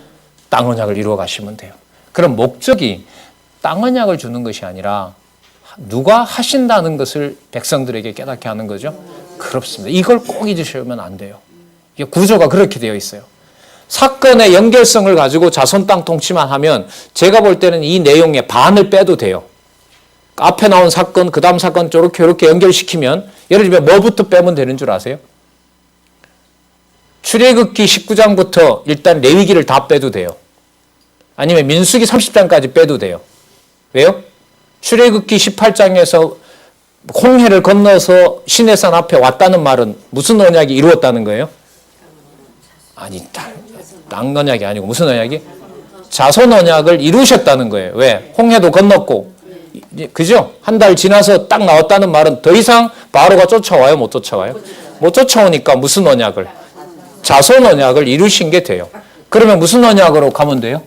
땅 언약을 이루어 가시면 돼요. 그럼 목적이 땅 언약을 주는 것이 아니라 누가 하신다는 것을 백성들에게 깨닫게 하는 거죠. 그렇습니다. 이걸 꼭 잊으시면 안 돼요. 이게 구조가 그렇게 되어 있어요. 사건의 연결성을 가지고 자손 땅 통치만 하면 제가 볼 때는 이 내용의 반을 빼도 돼요. 앞에 나온 사건, 그 다음 사건 이렇게 연결시키면 예를 들면 뭐부터 빼면 되는 줄 아세요? 출애굽기 19장부터 일단 레위기를 다 빼도 돼요. 아니면 민수기 30장까지 빼도 돼요. 왜요? 출애굽기 18장에서 홍해를 건너서 시내산 앞에 왔다는 말은 무슨 언약이 이루었다는 거예요? 아니, 땅 언약이 아니고 무슨 언약이? 자손 언약을 이루셨다는 거예요. 왜? 홍해도 건넜고, 그죠? 한 달 지나서 딱 나왔다는 말은 더 이상 바로가 쫓아와요? 못 쫓아와요? 못 쫓아오니까 무슨 언약을? 자손 언약을 이루신 게 돼요. 그러면 무슨 언약으로 가면 돼요?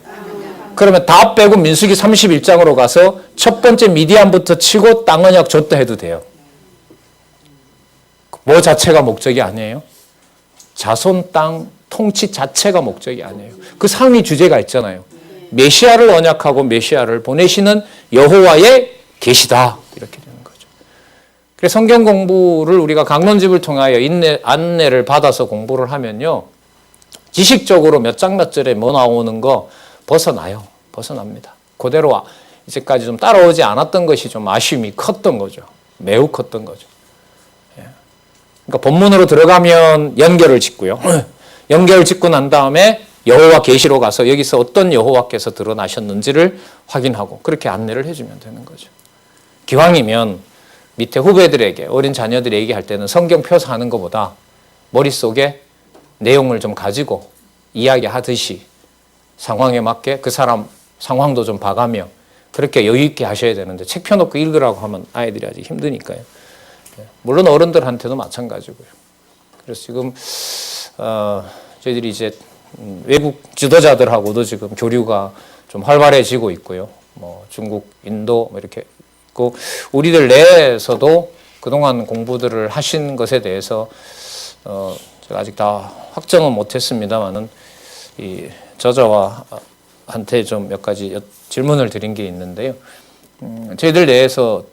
그러면 다 빼고 민수기 31장으로 가서 첫 번째 미디안부터 치고 땅 언약 줬다 해도 돼요. 뭐 자체가 목적이 아니에요? 자손 땅 통치 자체가 목적이 아니에요. 그 상위 주제가 있잖아요. 메시아를 언약하고 메시아를 보내시는 여호와의 계시다. 이렇게 되는 거죠. 그래서 성경 공부를 우리가 강론집을 통하여 안내를 받아서 공부를 하면요. 지식적으로 몇 장 몇 절에 뭐 나오는 거 벗어나요. 벗어납니다. 그대로 이제까지 좀 따라오지 않았던 것이 좀 아쉬움이 컸던 거죠. 매우 컸던 거죠. 그러니까 본문으로 들어가면 연결을 짓고요. 연결을 짓고 난 다음에 여호와 계시로 가서 여기서 어떤 여호와께서 드러나셨는지를 확인하고 그렇게 안내를 해주면 되는 거죠. 기왕이면 밑에 후배들에게 어린 자녀들이 얘기할 때는 성경 표사하는 것보다 머릿속에 내용을 좀 가지고 이야기하듯이 상황에 맞게 그 사람 상황도 좀 봐가며 그렇게 여유 있게 하셔야 되는데 책 펴놓고 읽으라고 하면 아이들이 아직 힘드니까요. 물론 어른들한테도 마찬가지고요. 그래서 지금 저희들이 이제 외국 지도자들하고도 지금 교류가 좀 활발해지고 있고요. 뭐 중국, 인도 이렇게 있고 우리들 내에서도 그동안 공부들을 하신 것에 대해서 제가 아직 다 확정은 못했습니다만은 이 저자와한테 좀 몇 가지 질문을 드린 게 있는데요. 저희들 내에서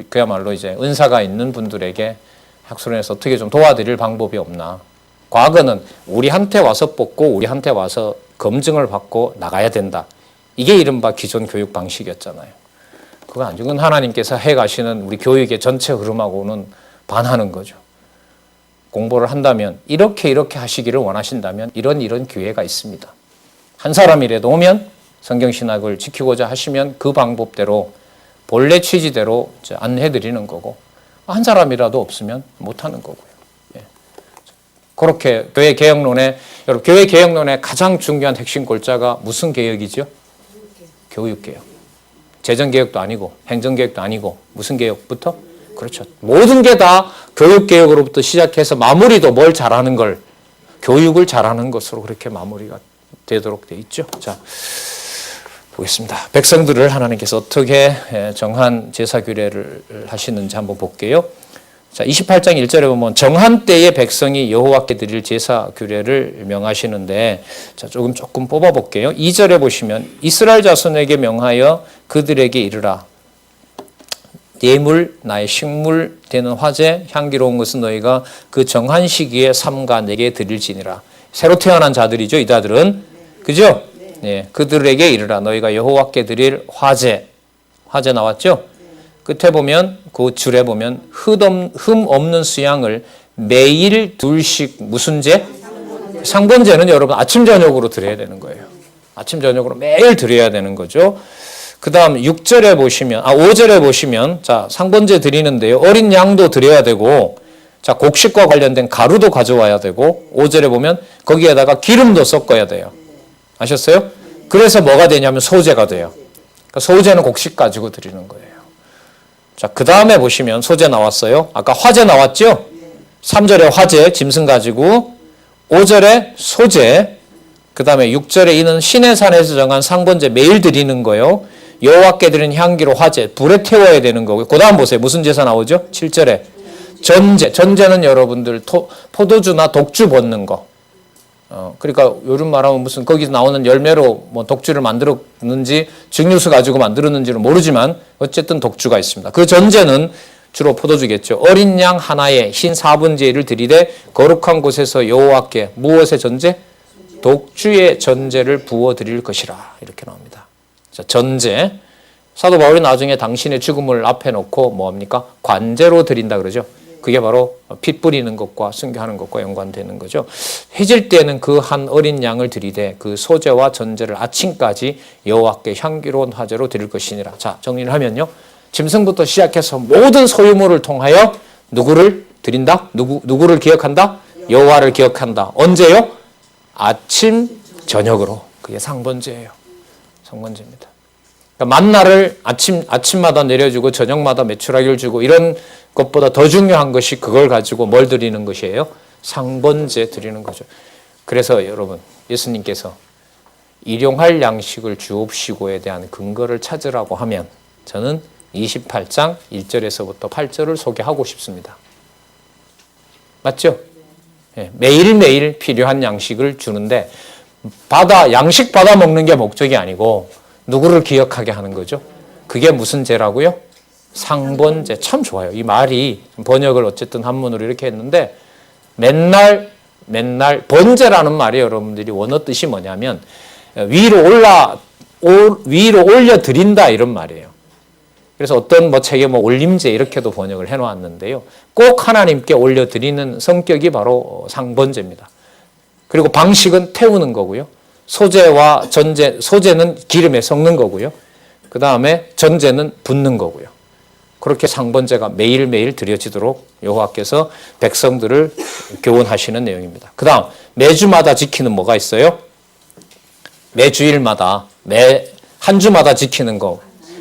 그야말로 이제 은사가 있는 분들에게 학술원에서 어떻게 좀 도와드릴 방법이 없나. 과거는 우리한테 와서 뽑고 우리한테 와서 검증을 받고 나가야 된다. 이게 이른바 기존 교육 방식이었잖아요. 그건 아니고 그건 하나님께서 해가시는 우리 교육의 전체 흐름하고는 반하는 거죠. 공부를 한다면 이렇게 하시기를 원하신다면 이런 기회가 있습니다. 한 사람이라도 오면 성경신학을 지키고자 하시면 그 방법대로 본래 취지대로 안내해드리는 거고 한 사람이라도 없으면 못하는 거고요. 예. 그렇게 교회 개혁론의 가장 중요한 핵심 골자가 무슨 개혁이죠? 교육개혁. 재정개혁도 아니고 행정개혁도 아니고 무슨 개혁부터? 그렇죠. 모든 게 다 교육개혁으로부터 시작해서 마무리도 뭘 잘하는 걸 교육을 잘하는 것으로 그렇게 마무리가 되도록 돼 있죠. 자, 보겠습니다. 백성들을 하나님께서 어떻게 정한 제사 규례를 하시는지 한번 볼게요. 자, 28장 1절에 보면 정한 때에 백성이 여호와께 드릴 제사 규례를 명하시는데 자, 조금 뽑아 볼게요. 2절에 보시면 이스라엘 자손에게 명하여 그들에게 이르라. 예물 나의 식물 되는 화제 향기로운 것은 너희가 그 정한 시기에 삼가 내게 드릴지니라. 새로 태어난 자들이죠. 이 자들은. 그죠? 네. 그들에게 이르라. 너희가 여호와께 드릴 화제 나왔죠? 끝에 보면 그 줄에 보면 흠 없는 수양을 매일 둘씩 무슨 제? 상번제는 여러분 아침 저녁으로 드려야 되는 거예요. 아침 저녁으로 매일 드려야 되는 거죠. 그 다음 6절에 보시면 5절에 보시면 자 상번제 드리는데요. 어린 양도 드려야 되고 자 곡식과 관련된 가루도 가져와야 되고 5절에 보면 거기에다가 기름도 섞어야 돼요. 아셨어요? 그래서 뭐가 되냐면 소제가 돼요. 그러니까 소제는 곡식 가지고 드리는 거예요. 자, 그 다음에 보시면 소제 나왔어요. 아까 화제 나왔죠? 3절에 화제, 짐승 가지고 5절에 소제, 그 다음에 6절에 이는 신의 산에서 정한 상번제 매일 드리는 거요. 여호와께 드리는 향기로 화제, 불에 태워야 되는 거고요. 그 다음 보세요. 무슨 제사 나오죠? 7절에 전제, 전제는 여러분들 포도주나 독주 붓는 거. 그러니까 요즘 말하면 무슨 거기서 나오는 열매로 뭐 독주를 만들었는지 증류수 가지고 만들었는지는 모르지만 어쨌든 독주가 있습니다. 그 전제는 주로 포도주겠죠. 어린 양 하나에 흰 4분제를 드리되 거룩한 곳에서 여호와께 무엇의 전제? 독주의 전제를 부어 드릴 것이라 이렇게 나옵니다. 자, 전제. 사도 바울이 나중에 당신의 죽음을 앞에 놓고 뭐합니까? 관제로 드린다 그러죠. 그게 바로 피 뿌리는 것과 순교하는 것과 연관되는 거죠. 해질 때는 그 한 어린 양을 드리되 그 소제와 전제를 아침까지 여호와께 향기로운 화제로 드릴 것이니라. 자, 정리를 하면요. 짐승부터 시작해서 모든 소유물을 통하여 누구를 드린다? 누구를 기억한다? 여호와를 기억한다. 언제요? 아침, 저녁으로. 그게 상번제예요. 상번제입니다. 그러니까 만나를 아침마다 내려주고 저녁마다 메추라기를 주고 이런 것보다 더 중요한 것이 그걸 가지고 뭘 드리는 것이에요? 상번제 드리는 거죠. 그래서 여러분 예수님께서 일용할 양식을 주옵시고에 대한 근거를 찾으라고 하면 저는 28장 1절에서부터 8절을 소개하고 싶습니다. 맞죠? 네, 매일매일 필요한 양식을 주는데 양식 받아 먹는 게 목적이 아니고 누구를 기억하게 하는 거죠? 그게 무슨 제라고요? 상번제. 참 좋아요. 이 말이 번역을 어쨌든 한문으로 이렇게 했는데 맨날 번제라는 말이 여러분들이 원어 뜻이 뭐냐면 위로 올려 드린다 이런 말이에요. 그래서 어떤 책에 올림제 이렇게도 번역을 해놓았는데요. 꼭 하나님께 올려 드리는 성격이 바로 상번제입니다. 그리고 방식은 태우는 거고요. 소제와 전제, 소제는 기름에 섞는 거고요. 그 다음에 전제는 붓는 거고요. 그렇게 상번제가 매일매일 드려지도록 여호와께서 백성들을 교훈하시는 내용입니다. 그 다음 매주마다 지키는 뭐가 있어요? 매주일마다 한 주마다 지키는 거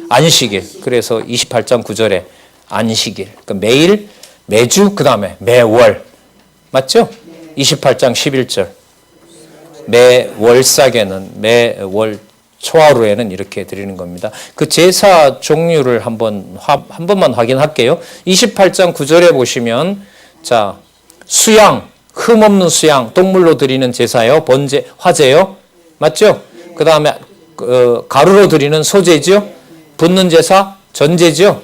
안식일. 그래서 28장 9절에 안식일. 그러니까 매일, 매주, 그 다음에 매월. 맞죠? 28장 11절. 매월삭에는 매월 초하루에는 이렇게 드리는 겁니다. 그 제사 종류를 한 번만 확인할게요. 28장 9절에 보시면 자 수양, 흠없는 수양, 동물로 드리는 제사요. 번제, 화제요. 맞죠? 그 다음에 가루로 드리는 소제죠. 붓는 제사, 전제죠.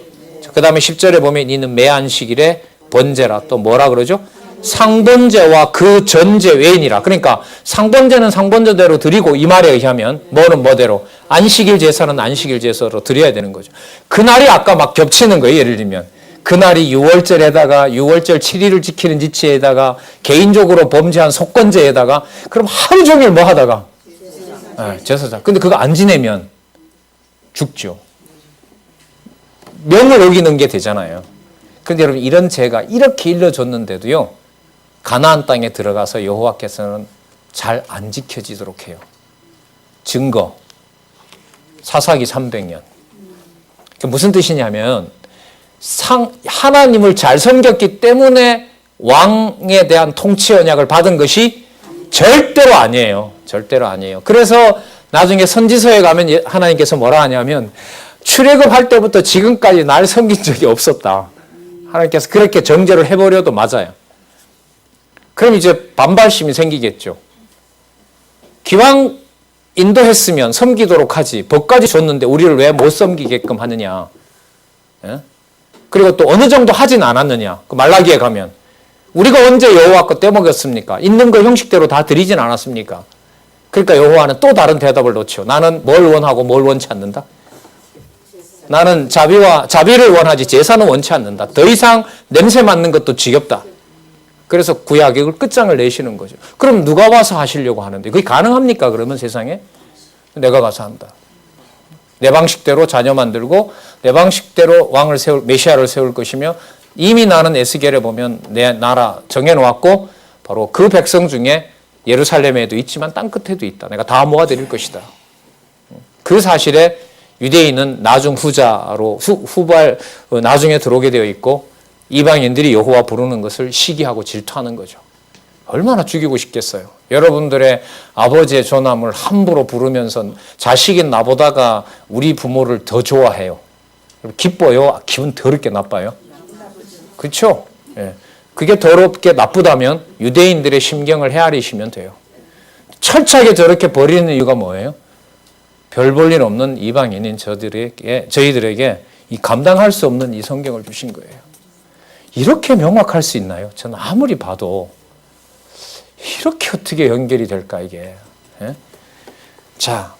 그 다음에 10절에 보면 이는 매안식일에 번제라. 또 뭐라 그러죠? 상번제와 그 전제 외인이라. 그러니까 상번제는 상번제대로 드리고 이 말에 의하면 뭐는 뭐대로 안식일 제사는 안식일 제사로 드려야 되는 거죠. 그날이 아까 막 겹치는 거예요. 예를 들면 그날이 6월절에다가 6월절 7일을 지키는 지체에다가 개인적으로 범죄한 속건제에다가 그럼 하루 종일 뭐 하다가 제사장. 근데 그거 안 지내면 죽죠. 명을 어기는 게 되잖아요. 그런데 여러분 이런 죄가 이렇게 일러줬는데도요. 가나안 땅에 들어가서 여호와께서는 잘 안 지켜지도록 해요. 증거. 사사기 300년. 그게 무슨 뜻이냐면 하나님을 잘 섬겼기 때문에 왕에 대한 통치 언약을 받은 것이 절대로 아니에요. 절대로 아니에요. 그래서 나중에 선지서에 가면 하나님께서 뭐라 하냐면 출애굽할 때부터 지금까지 날 섬긴 적이 없었다. 하나님께서 그렇게 정죄를 해버려도 맞아요. 그럼 이제 반발심이 생기겠죠. 기왕 인도했으면 섬기도록 하지. 법까지 줬는데 우리를 왜 못 섬기게끔 하느냐. 예? 그리고 또 어느 정도 하진 않았느냐. 그 말라기에 가면. 우리가 언제 여호와 거 떼먹였습니까? 있는 거 형식대로 다 드리진 않았습니까? 그러니까 여호와는 또 다른 대답을 놓죠. 나는 뭘 원하고 뭘 원치 않는다? 나는 자비를 원하지 제사는 원치 않는다. 더 이상 냄새 맡는 것도 지겹다. 그래서 구약의 끝장을 내시는 거죠. 그럼 누가 와서 하시려고 하는데 그게 가능합니까? 그러면 세상에? 내가 가서 한다. 내 방식대로 자녀 만들고 내 방식대로 메시아를 세울 것이며 이미 나는 에스겔에 보면 내 나라 정해놓았고 바로 그 백성 중에 예루살렘에도 있지만 땅끝에도 있다. 내가 다 모아드릴 것이다. 그 사실에 유대인은 나중 후자로 나중에 들어오게 되어 있고 이방인들이 여호와 부르는 것을 시기하고 질투하는 거죠. 얼마나 죽이고 싶겠어요. 여러분들의 아버지의 존함을 함부로 부르면서 자식인 나보다가 우리 부모를 더 좋아해요. 기뻐요? 기분 더럽게 나빠요? 그렇죠? 예. 그게 더럽게 나쁘다면 유대인들의 심경을 헤아리시면 돼요. 철저하게 저렇게 버리는 이유가 뭐예요? 별 볼 일 없는 이방인인 저희들에게 이 감당할 수 없는 이 성경을 주신 거예요. 이렇게 명확할 수 있나요? 저는 아무리 봐도 이렇게 어떻게 연결이 될까 이게. 예? 자,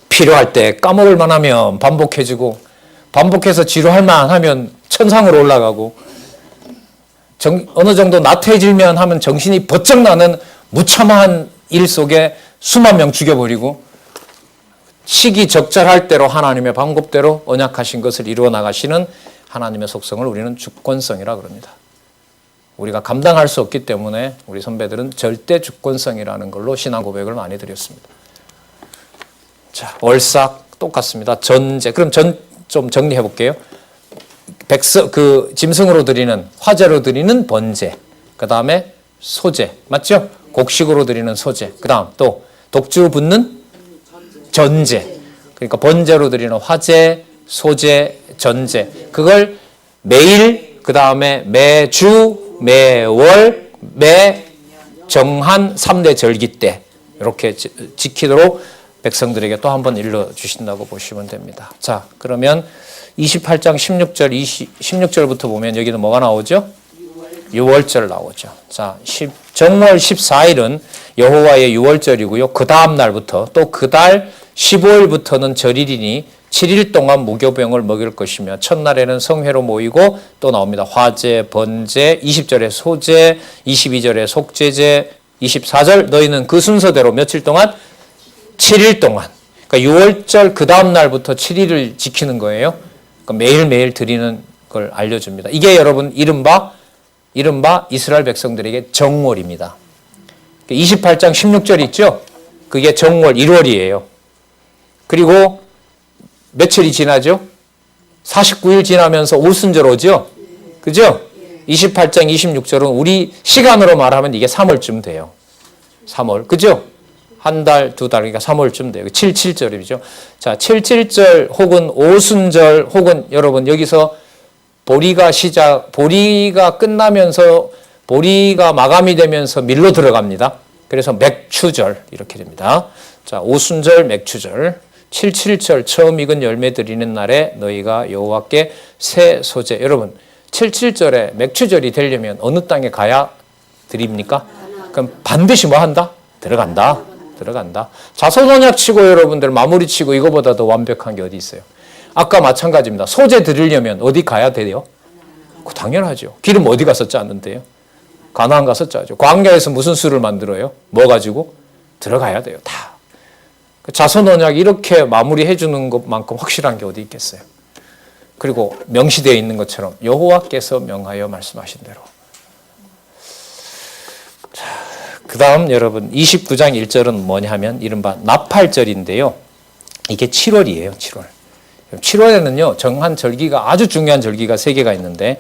필요할 때 까먹을 만하면 반복해주고 반복해서 지루할 만하면 천상으로 올라가고 어느 정도 나태해질면 하면 정신이 번쩍 나는 무참한 일 속에 수만 명 죽여버리고 시기적절할 대로 하나님의 방법대로 언약하신 것을 이루어 나가시는 하나님의 속성을 우리는 주권성이라 그럽니다. 우리가 감당할 수 없기 때문에 우리 선배들은 절대 주권성이라는 걸로 신앙 고백을 많이 드렸습니다. 자, 월삭 똑같습니다. 전제. 그럼 좀 정리해 볼게요. 짐승으로 드리는 화제로 드리는 번제. 그다음에 소제. 맞죠? 곡식으로 드리는 소제. 그다음 또 독주 붓는 전제. 그러니까 번제로 드리는 화제, 소제, 전제. 그걸 매일 그다음에 매주, 매월, 매정한 3대 절기 때 이렇게 지키도록 백성들에게 또 한 번 일러주신다고 보시면 됩니다. 자, 그러면 28장 16절부터 보면 여기는 뭐가 나오죠? 유월절 나오죠. 자, 정월 14일은 여호와의 유월절이고요. 그 다음 날부터 또 그 달 15일부터는 절일이니 7일 동안 무교병을 먹일 것이며 첫날에는 성회로 모이고 또 나옵니다. 화제, 번제, 20절에 소제, 22절에 속제제, 24절 너희는 그 순서대로 며칠 동안? 7일 동안. 그러니까 6월절 그 다음 날부터 7일을 지키는 거예요. 그러니까 매일매일 드리는 걸 알려줍니다. 이게 여러분 이른바 이스라엘 백성들에게 정월입니다. 28장 16절 있죠? 그게 정월 1월이에요. 그리고 며칠이 지나죠? 49일 지나면서 오순절 오죠? 그죠? 28장 26절은 우리 시간으로 말하면 이게 3월쯤 돼요. 3월. 그죠? 한 달, 두 달, 그러니까 3월쯤 돼요. 77절이죠. 자, 77절 혹은 오순절 혹은 여러분 여기서 보리가 끝나면서 보리가 마감이 되면서 밀로 들어갑니다. 그래서 맥추절 이렇게 됩니다. 자, 오순절, 맥추절. 77절 처음 익은 열매 드리는 날에 너희가 여호와께 새 소제. 여러분 77절에 맥추절이 되려면 어느 땅에 가야 드립니까? 그럼 반드시 뭐 한다? 들어간다. 자손언약 치고 여러분들 마무리 치고 이거보다 더 완벽한 게 어디 있어요? 아까 마찬가지입니다. 소제 드리려면 어디 가야 돼요? 당연하죠. 기름 어디 가서 짰는데요? 가나안 가서 짜죠. 광야에서 무슨 술을 만들어요? 뭐 가지고? 들어가야 돼요. 다. 자손언약 이렇게 마무리해 주는 것만큼 확실한 게 어디 있겠어요? 그리고 명시되어 있는 것처럼 여호와께서 명하여 말씀하신 대로. 그 다음 여러분 29장 1절은 뭐냐 하면 이른바 나팔절인데요. 이게 7월이에요. 7월. 7월에는요. 정한 절기가 아주 중요한 절기가 3개가 있는데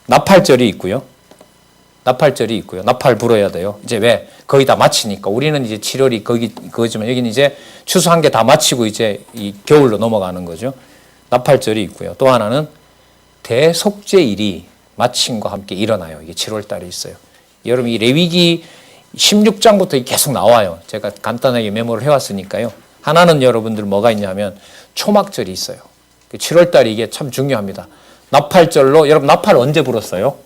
나팔절이 있고요. 나팔절이 있고요. 나팔 불어야 돼요. 이제 왜? 거의 다 마치니까. 우리는 이제 7월이 거기지만 여기는 이제 추수 한 개 다 마치고 이제 이 겨울로 넘어가는 거죠. 나팔절이 있고요. 또 하나는 대속죄일이 마침과 함께 일어나요. 이게 7월 달에 있어요. 여러분 이 레위기 16장부터 계속 나와요. 제가 간단하게 메모를 해왔으니까요. 하나는 여러분들 뭐가 있냐면 초막절이 있어요. 7월 달이 이게 참 중요합니다. 나팔절로 여러분 나팔 언제 불었어요?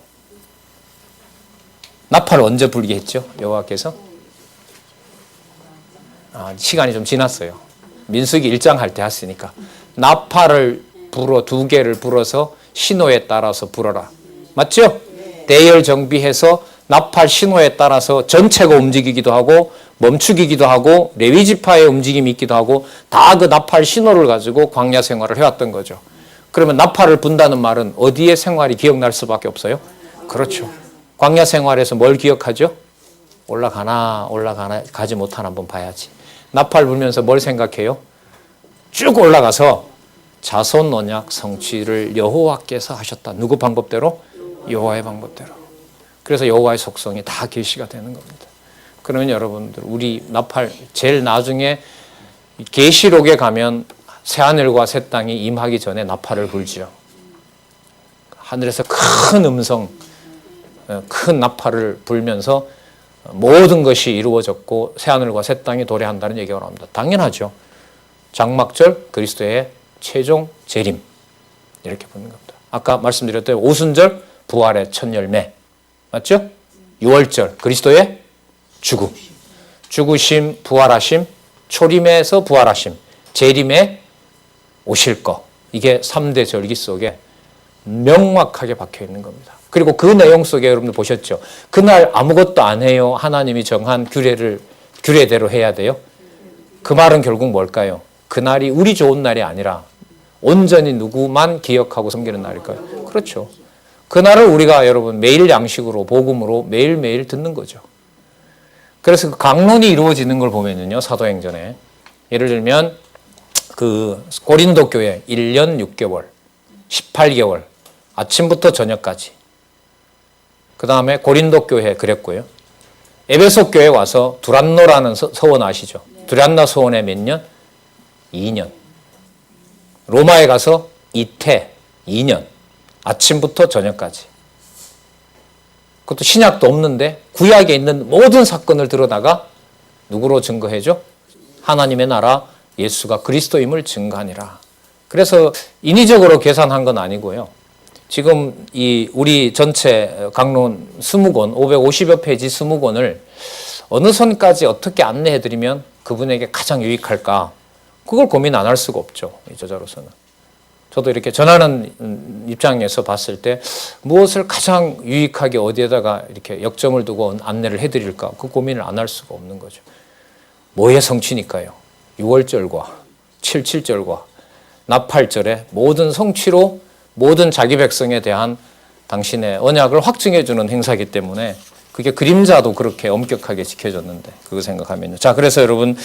나팔 언제 불게 했죠? 여호와께서? 시간이 좀 지났어요. 민수기 1장 할 때 했으니까. 나팔을 불어 2개를 불어서 신호에 따라서 불어라. 맞죠? 대열 정비해서 나팔 신호에 따라서 전체가 움직이기도 하고 멈추기도 하고 레위지파의 움직임이 있기도 하고 다 그 나팔 신호를 가지고 광야 생활을 해왔던 거죠. 그러면 나팔을 분다는 말은 어디의 생활이 기억날 수밖에 없어요? 그렇죠. 광야 생활에서 뭘 기억하죠? 올라가나 가지 못하나 한번 봐야지. 나팔 불면서 뭘 생각해요? 쭉 올라가서 자손 언약 성취를 여호와께서 하셨다. 누구 방법대로? 여호와의 방법대로. 그래서 여호와의 속성이 다 계시가 되는 겁니다. 그러면 여러분들 우리 나팔 제일 나중에 계시록에 가면 새하늘과 새 땅이 임하기 전에 나팔을 불지요. 하늘에서 큰 음성, 큰 나팔을 불면서 모든 것이 이루어졌고 새하늘과 새 땅이 도래한다는 얘기가 나옵니다. 당연하죠. 장막절 그리스도의 최종 재림 이렇게 보는 겁니다. 아까 말씀드렸던 오순절 부활의 첫 열매 맞죠? 6월절 그리스도의 죽으심, 부활하심, 초림에서 부활하심, 재림에 오실 것. 이게 3대 절기 속에 명확하게 박혀 있는 겁니다. 그리고 그 내용 속에 여러분들 보셨죠? 그날 아무것도 안 해요. 하나님이 정한 규례대로 해야 돼요. 그 말은 결국 뭘까요? 그날이 우리 좋은 날이 아니라 온전히 누구만 기억하고 섬기는 날일까요? 그렇죠. 그날을 우리가 여러분 매일 양식으로 복음으로 매일매일 듣는 거죠. 그래서 그 강론이 이루어지는 걸 보면요. 사도행전에 예를 들면 그 고린도 교회 1년 6개월 18개월 아침부터 저녁까지 그 다음에 고린도 교회 그랬고요. 에베소 교회 와서 두란노라는 서원 아시죠? 두란노 서원에 몇 년? 2년. 로마에 가서 이태 2년. 아침부터 저녁까지. 그것도 신약도 없는데 구약에 있는 모든 사건을 드러다가 누구로 증거해줘? 하나님의 나라 예수가 그리스도임을 증거하니라. 그래서 인위적으로 계산한 건 아니고요. 지금 이 우리 전체 강론 20권, 550여 페이지 20권을 어느 선까지 어떻게 안내해드리면 그분에게 가장 유익할까? 그걸 고민 안 할 수가 없죠. 이 저자로서는. 저도 이렇게 전하는 입장에서 봤을 때 무엇을 가장 유익하게 어디에다가 이렇게 역점을 두고 안내를 해드릴까? 그 고민을 안 할 수가 없는 거죠. 뭐의 성취니까요. 6월절과 77절과 나팔절의 모든 성취로 모든 자기 백성에 대한 당신의 언약을 확증해주는 행사이기 때문에 그게 그림자도 그렇게 엄격하게 지켜졌는데 그거 생각하면요. 자, 그래서 여러분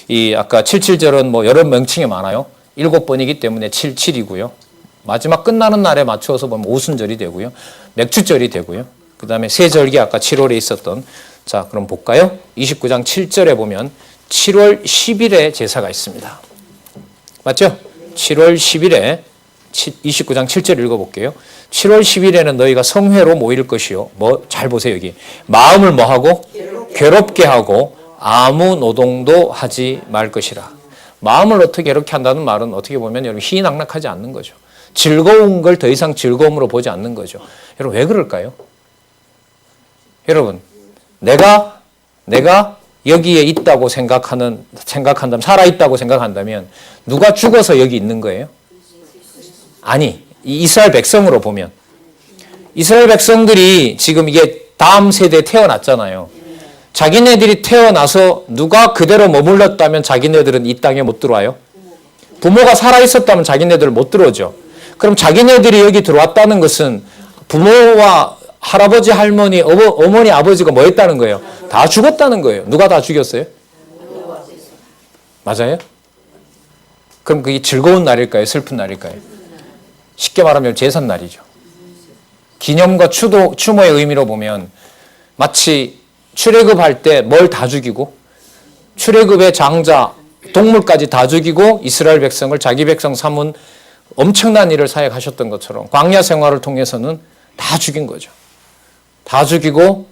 이 아까 77절은 뭐 여러 명칭이 많아요. 7번이기 때문에 77이고요. 마지막 끝나는 날에 맞추어서 보면 오순절이 되고요. 맥주절이 되고요. 그 다음에 세절기 아까 7월에 있었던 자, 그럼 볼까요? 29장 7절에 보면 7월 10일에 제사가 있습니다. 맞죠? 7월 10일에 29장 7절 읽어볼게요. 7월 10일에는 너희가 성회로 모일 것이요. 뭐 잘 보세요 여기. 마음을 뭐하고? 괴롭게 하고 아무 노동도 하지 말 것이라. 마음을 어떻게 이렇게 한다는 말은 어떻게 보면 여러분 희낙락하지 않는 거죠. 즐거운 걸 더 이상 즐거움으로 보지 않는 거죠. 여러분 왜 그럴까요? 여러분 내가 여기에 있다고 생각한다면 살아있다고 생각한다면 누가 죽어서 여기 있는 거예요? 아니 이스라엘 백성으로 보면 이스라엘 백성들이 지금 이게 다음 세대에 태어났잖아요. 자기네들이 태어나서 누가 그대로 머물렀다면 자기네들은 이 땅에 못 들어와요. 부모가 살아있었다면 자기네들은 못 들어오죠. 그럼 자기네들이 여기 들어왔다는 것은 부모와 할아버지, 할머니, 어머니, 아버지가 뭐 했다는 거예요? 다 죽었다는 거예요. 누가 다 죽였어요? 맞아요? 그럼 그게 즐거운 날일까요? 슬픈 날일까요? 쉽게 말하면 제삿날이죠. 기념과 추모의 의미로 보면 마치 출애굽할 때 뭘 다 죽이고 출애굽의 장자, 동물까지 다 죽이고 이스라엘 백성을 자기 백성 삼은 엄청난 일을 사역하셨던 것처럼 광야 생활을 통해서는 다 죽인 거죠. 다 죽이고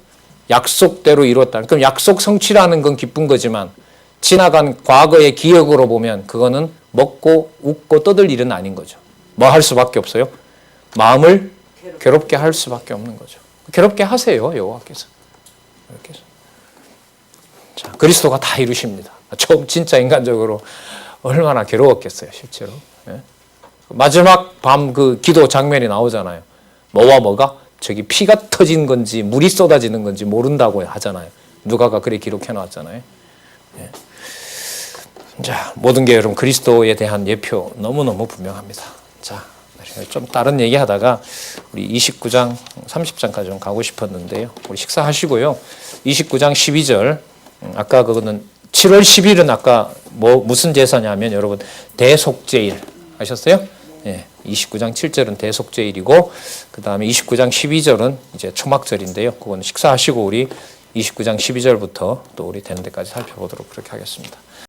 약속대로 이뤘다. 그럼 약속 성취라는 건 기쁜 거지만 지나간 과거의 기억으로 보면 그거는 먹고 웃고 떠들 일은 아닌 거죠. 뭐 할 수밖에 없어요? 마음을 괴롭게 할 수밖에 없는 거죠. 괴롭게 하세요, 여호와께서. 이렇게 해서. 자, 그리스도가 다 이루십니다. 처음 진짜 인간적으로 얼마나 괴로웠겠어요, 실제로. 예? 마지막 밤 그 기도 장면이 나오잖아요. 뭐와 뭐가? 저기 피가 터진 건지 물이 쏟아지는 건지 모른다고 하잖아요. 누가가 그렇게 기록해 놨잖아요. 예. 자, 모든 게 여러분 그리스도에 대한 예표 너무너무 분명합니다. 자, 좀 다른 얘기 하다가 우리 29장, 30장까지 좀 가고 싶었는데요. 우리 식사하시고요. 29장 12절, 아까 그거는 7월 10일은 아까 무슨 제사냐면 여러분 대속죄일 아셨어요? 예, 29장 7절은 대속죄일이고 그 다음에 29장 12절은 이제 초막절인데요. 그거는 식사하시고 우리 29장 12절부터 또 우리 되는 데까지 살펴보도록 그렇게 하겠습니다.